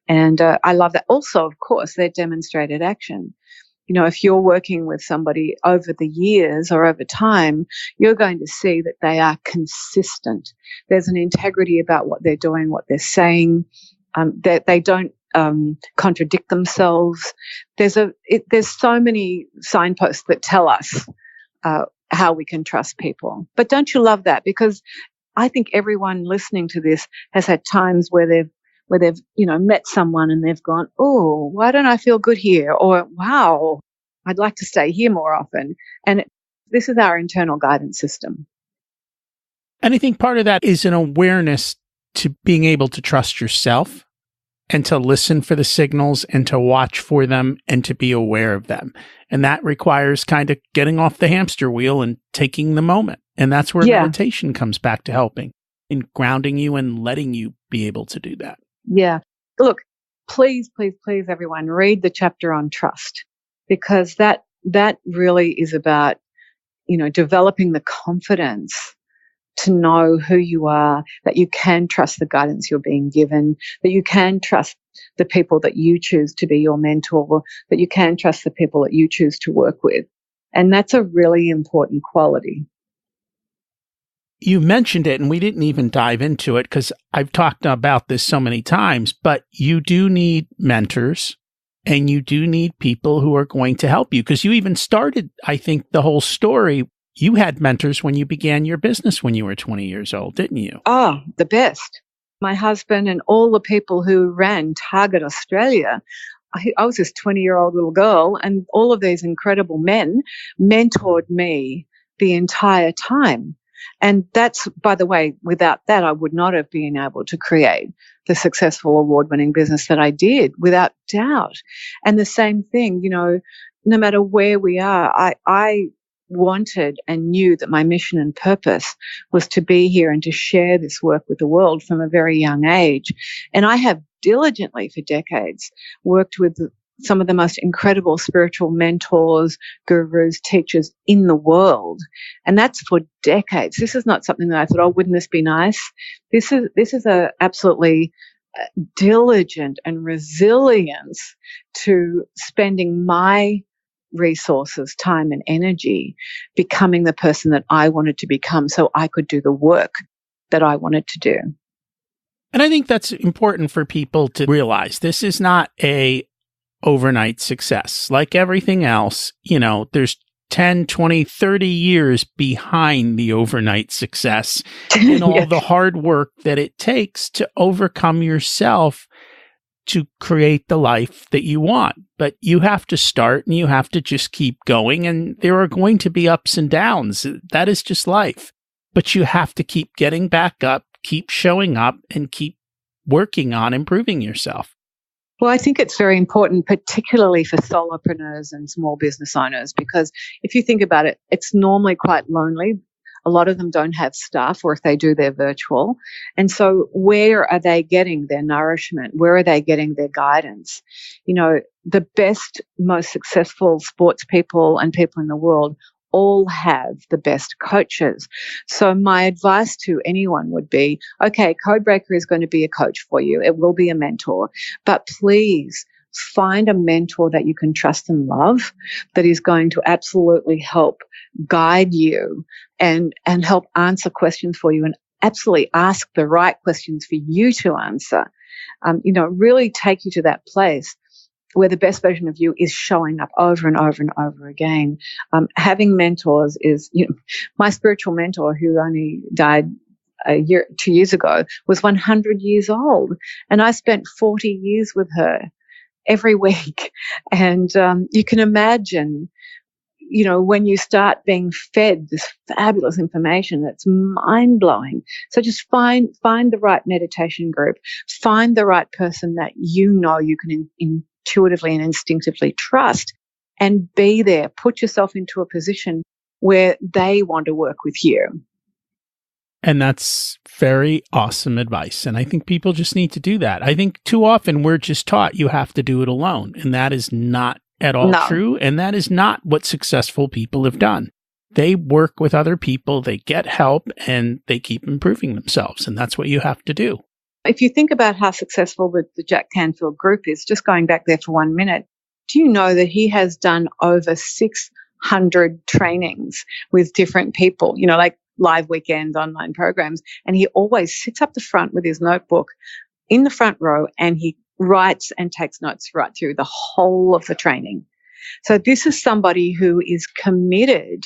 And I love that. Also, of course, their demonstrated action. If you're working with somebody over the years or over time, you're going to see that they are consistent. There's an integrity about what they're doing, what they're saying, that they don't contradict themselves. There's so many signposts that tell us how we can trust people. But don't you love that? Because I think everyone listening to this has had times where they've met someone and they've gone, oh, why don't I feel good here? Or, wow, I'd like to stay here more often. And this is our internal guidance system. And I think part of that is an awareness to being able to trust yourself and to listen for the signals and to watch for them and to be aware of them. And that requires kind of getting off the hamster wheel and taking the moment. And that's where meditation comes back to helping in grounding you and letting you be able to do that. Yeah. Look, please, everyone, read the chapter on trust, because that really is about, developing the confidence to know who you are, that you can trust the guidance you're being given, that you can trust the people that you choose to be your mentor, that you can trust the people that you choose to work with. And that's a really important quality. You mentioned it, and we didn't even dive into it because I've talked about this so many times, but you do need mentors and you do need people who are going to help you, because you even started, I think, the whole story. You had mentors when you began your business when you were 20 years old, didn't you? Oh, the best. My husband and all the people who ran Target Australia. I was this 20-year-old little girl, and all of these incredible men mentored me the entire time. And that's, by the way, without that, I would not have been able to create the successful award-winning business that I did, without doubt. And the same thing, no matter where we are, I wanted and knew that my mission and purpose was to be here and to share this work with the world from a very young age. And I have diligently for decades worked with some of the most incredible spiritual mentors, gurus, teachers in the world. And that's for decades. This is not something that I thought, oh, wouldn't this be nice? This is a absolutely diligent and resilience to spending my resources, time and energy, becoming the person that I wanted to become so I could do the work that I wanted to do. And I think that's important for people to realize. This is not a overnight success. Like everything else, there's 10, 20, 30 years behind the overnight success and all the hard work that it takes to overcome yourself to create the life that you want. But you have to start and you have to just keep going. And there are going to be ups and downs. That is just life. But you have to keep getting back up, keep showing up, and keep working on improving yourself. Well, I think it's very important, particularly for solopreneurs and small business owners, because if you think about it, it's normally quite lonely. A lot of them don't have staff, or if they do, they're virtual. And so where are they getting their nourishment? Where are they getting their guidance? The best, most successful sports people and people in the world all have the best coaches. So my advice to anyone would be, okay, CODEBREAKER is going to be a coach for you. It will be a mentor, but please find a mentor that you can trust and love, that is going to absolutely help guide you and help answer questions for you, and absolutely ask the right questions for you to answer. Really take you to that place where the best version of you is showing up over and over and over again. Having mentors is, my spiritual mentor, who only died 2 years ago, was 100 years old. And I spent 40 years with her every week. And you can imagine, when you start being fed this fabulous information, that's mind-blowing. So just find the right meditation group, find the right person that you can intuitively and instinctively trust, and be there. Put yourself into a position where they want to work with you. And that's very awesome advice. And I think people just need to do that. I think too often we're just taught you have to do it alone. And that is not at all true. And that is not what successful people have done. They work with other people, they get help, and they keep improving themselves. And that's what you have to do. If you think about how successful the Jack Canfield group is, just going back there for 1 minute, do you know that he has done over 600 trainings with different people, like live weekends, online programs, and he always sits up the front with his notebook in the front row, and he writes and takes notes right through the whole of the training. So this is somebody who is committed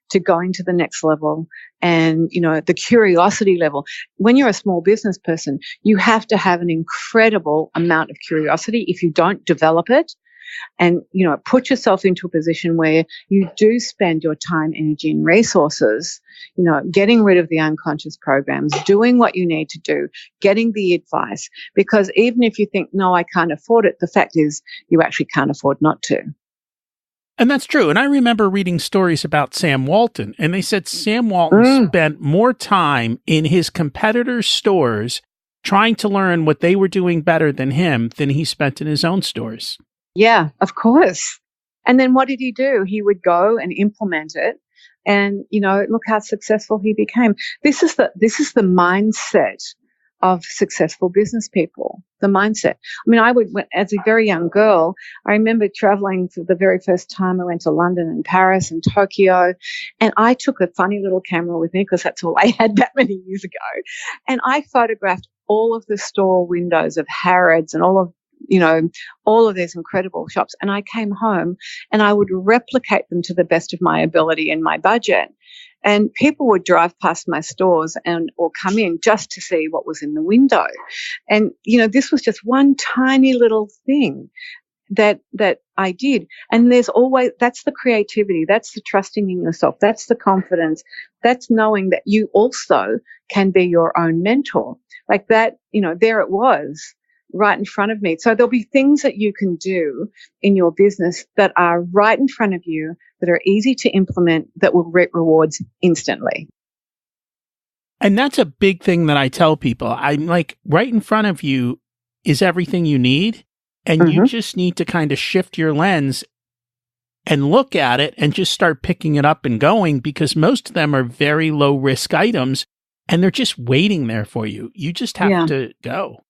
to going to the next level, and, the curiosity level. When you're a small business person, you have to have an incredible amount of curiosity. If you don't develop it, and, put yourself into a position where you do spend your time, energy, and resources, getting rid of the unconscious programs, doing what you need to do, getting the advice. Because even if you think, no, I can't afford it, the fact is you actually can't afford not to. And that's true. And I remember reading stories about Sam Walton, and they said Sam Walton spent more time in his competitors' stores trying to learn what they were doing better than him than he spent in his own stores. Yeah, of course. And then what did he do? He would go and implement it. And, look how successful he became. This is the mindset of successful business people, the mindset. I mean, as a very young girl, I remember traveling for the very first time. I went to London and Paris and Tokyo, and I took a funny little camera with me because that's all I had that many years ago. And I photographed all of the store windows of Harrods and all of these incredible shops. And I came home and I would replicate them to the best of my ability and my budget. And people would drive past my stores or come in just to see what was in the window. And, this was just one tiny little thing. that I did. And that's the creativity, that's the trusting in yourself, that's the confidence, that's knowing that you also can be your own mentor. Like that, there it was right in front of me. So there'll be things that you can do in your business that are right in front of you, that are easy to implement, that will reap rewards instantly. And that's a big thing that I tell people. I'm like, right in front of you is everything you need. And you just need to kind of shift your lens and look at it and just start picking it up and going, because most of them are very low risk items and they're just waiting there for you. You just have to go.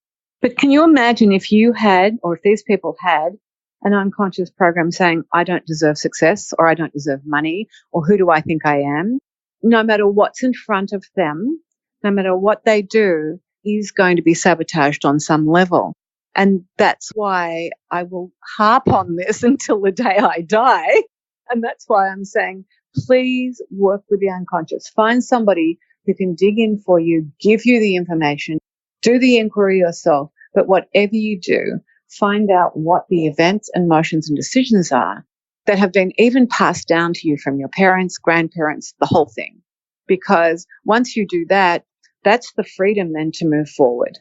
But can you imagine if you had, or if these people had, an unconscious program saying, I don't deserve success, or I don't deserve money, or who do I think I am? No matter what's in front of them, no matter what they do, is going to be sabotaged on some level. And that's why I will harp on this until the day I die. And that's why I'm saying, please work with the unconscious. Find somebody who can dig in for you, give you the information, do the inquiry yourself. But whatever you do, find out what the events, emotions, and decisions are that have been even passed down to you from your parents, grandparents, the whole thing. Because once you do that, that's the freedom then to move forward.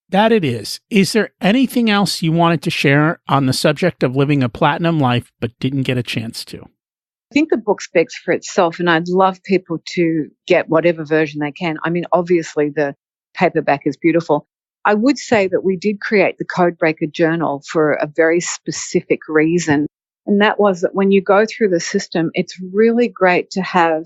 That it is. Is there anything else you wanted to share on the subject of living a platinum life but didn't get a chance to? I think the book speaks for itself, and I'd love people to get whatever version they can. I mean, obviously the paperback is beautiful. I would say that we did create the CODEBREAKER journal for a very specific reason, and that was that when you go through the system, it's really great to have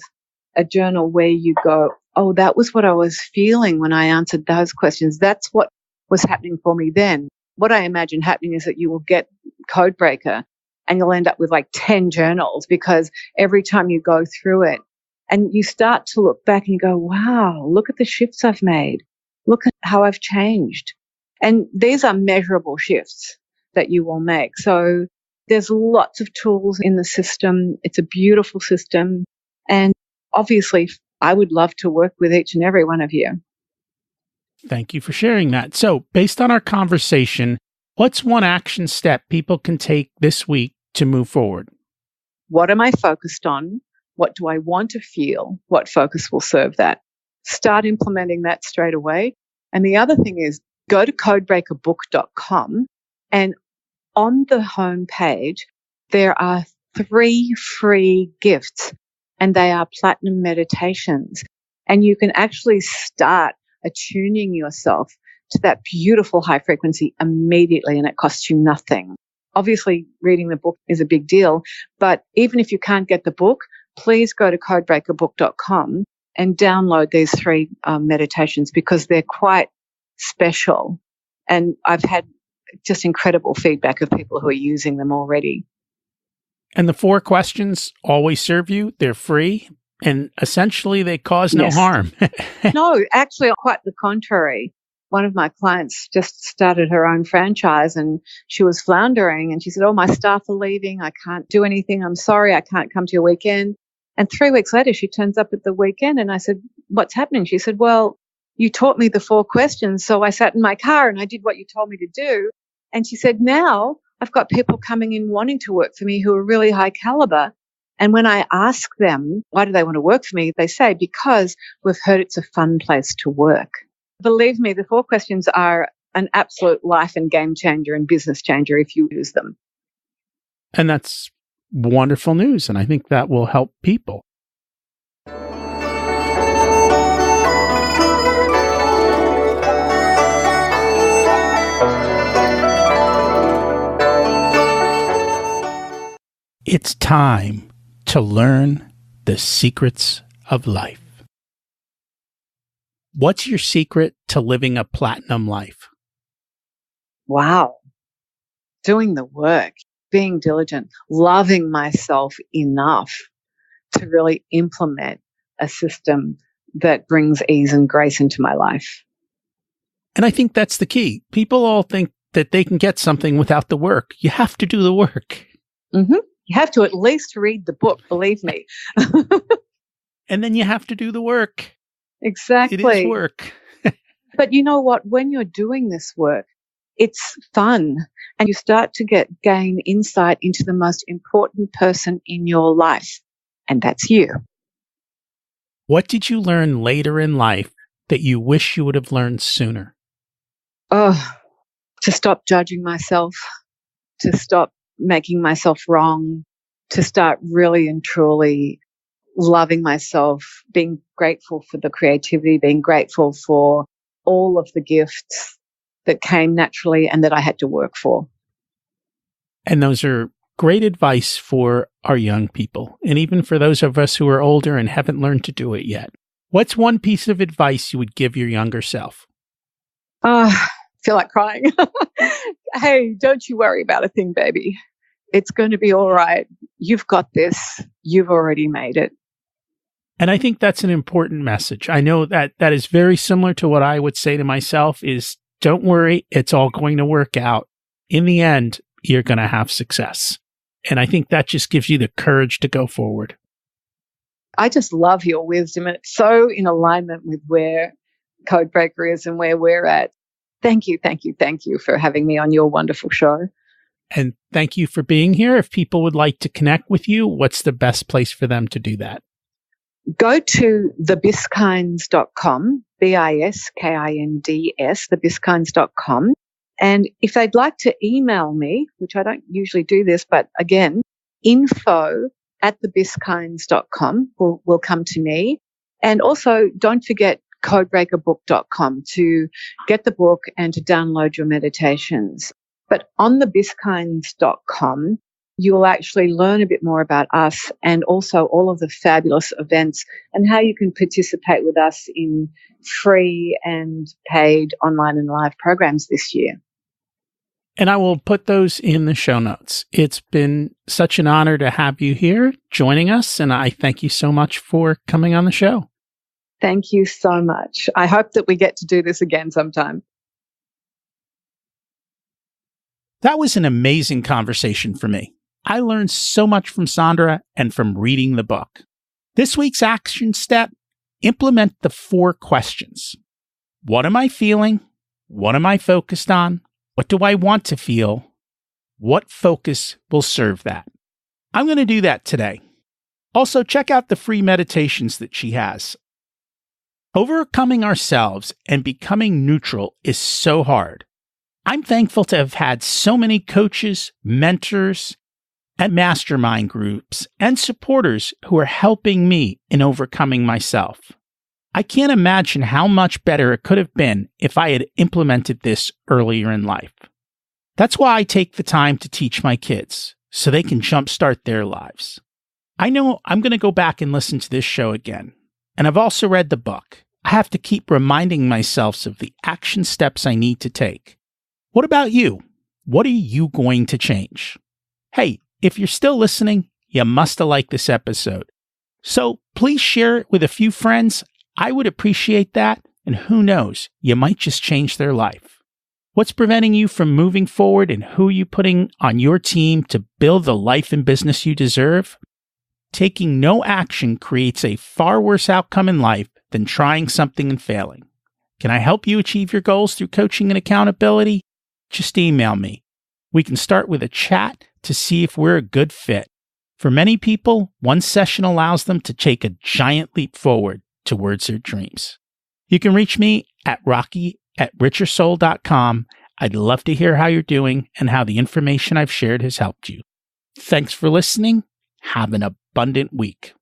a journal where you go, oh, that was what I was feeling when I answered those questions. That's what was happening for me then. What I imagine happening is that you will get CODEBREAKER and you'll end up with like 10 journals, because every time you go through it and you start to look back and you go, wow, look at the shifts I've made. Look at how I've changed. And these are measurable shifts that you will make. So there's lots of tools in the system. It's a beautiful system. And obviously, I would love to work with each and every one of you. Thank you for sharing that. So based on our conversation, what's one action step people can take this week to move forward? What am I focused on? What do I want to feel? What focus will serve that? Start implementing that straight away. And the other thing is, go to codebreakerbook.com, and on the home page, there are 3 free gifts, and they are platinum meditations. And you can actually start attuning yourself to that beautiful high frequency immediately, and it costs you nothing. Obviously, reading the book is a big deal, but even if you can't get the book, please go to codebreakerbook.com and download these 3 meditations, because they're quite special. And I've had just incredible feedback of people who are using them already. And the 4 questions always serve you. They're free. And essentially, they cause no harm. No, actually, quite the contrary. One of my clients just started her own franchise, and she was floundering, and she said, oh, my staff are leaving. I can't do anything. I'm sorry. I can't come to your weekend. And 3 weeks later, she turns up at the weekend, and I said, what's happening? She said, well, you taught me the 4 questions. So I sat in my car and I did what you told me to do. And she said, now I've got people coming in wanting to work for me who are really high caliber. And when I ask them, why do they want to work for me? They say, because we've heard it's a fun place to work. Believe me, the 4 questions are an absolute life and game changer and business changer if you use them. And that's wonderful news. And I think that will help people. It's time to learn the secrets of life. What's your secret to living a platinum life? Wow. Doing the work, being diligent, loving myself enough to really implement a system that brings ease and grace into my life. And I think that's the key. People all think that they can get something without the work. You have to do the work. Mm-hmm. You have to at least read the book, believe me. And then you have to do the work. Exactly. It is work. But you know what? When you're doing this work, It's fun. And you start to gain insight into the most important person in your life. And that's you. What did you learn later in life that you wish you would have learned sooner? Oh, to stop judging myself, to stop making myself wrong, to start really and truly loving myself, being grateful for the creativity, being grateful for all of the gifts that came naturally and that I had to work for. And those are great advice for our young people, and even for those of us who are older and haven't learned to do it yet. What's one piece of advice you would give your younger self? I feel like crying. Hey, don't you worry about a thing, baby. It's going to be all right. You've got this. You've already made it. And I think that's an important message. I know that is very similar to what I would say to myself is, don't worry, it's all going to work out. In the end, you're going to have success. And I think that just gives you the courage to go forward. I just love your wisdom, and it's so in alignment with where Codebreaker is and where we're at. Thank you, thank you, thank you for having me on your wonderful show. And thank you for being here. If people would like to connect with you, what's the best place for them to do that? Go to thebiskinds.com, BISKINDS, thebiskinds.com. And if they'd like to email me, which I don't usually do this, but again, info@thebiskinds.com will come to me. And also don't forget codebreakerbook.com to get the book and to download your meditations. But on thebiskinds.com, you'll actually learn a bit more about us and also all of the fabulous events and how you can participate with us in free and paid online and live programs this year. And I will put those in the show notes. It's been such an honor to have you here joining us, and I thank you so much for coming on the show. Thank you so much. I hope that we get to do this again sometime. That was an amazing conversation for me. I learned so much from Sandra and from reading the book. This week's action step, implement the 4 questions. What am I feeling? What am I focused on? What do I want to feel? What focus will serve that? I'm going to do that today. Also, check out the free meditations that she has. Overcoming ourselves and becoming neutral is so hard. I'm thankful to have had so many coaches, mentors, and mastermind groups and supporters who are helping me in overcoming myself. I can't imagine how much better it could have been if I had implemented this earlier in life. That's why I take the time to teach my kids so they can jumpstart their lives. I know I'm going to go back and listen to this show again, and I've also read the book. I have to keep reminding myself of the action steps I need to take. What about you? What are you going to change? Hey, if you're still listening, you must have liked this episode. So please share it with a few friends. I would appreciate that. And who knows, you might just change their life. What's preventing you from moving forward, and who are you putting on your team to build the life and business you deserve? Taking no action creates a far worse outcome in life than trying something and failing. Can I help you achieve your goals through coaching and accountability? Just email me. We can start with a chat to see if we're a good fit. For many people, one session allows them to take a giant leap forward towards their dreams. You can reach me at rocky@richersoul.com. I'd love to hear how you're doing and how the information I've shared has helped you. Thanks for listening. Have an abundant week.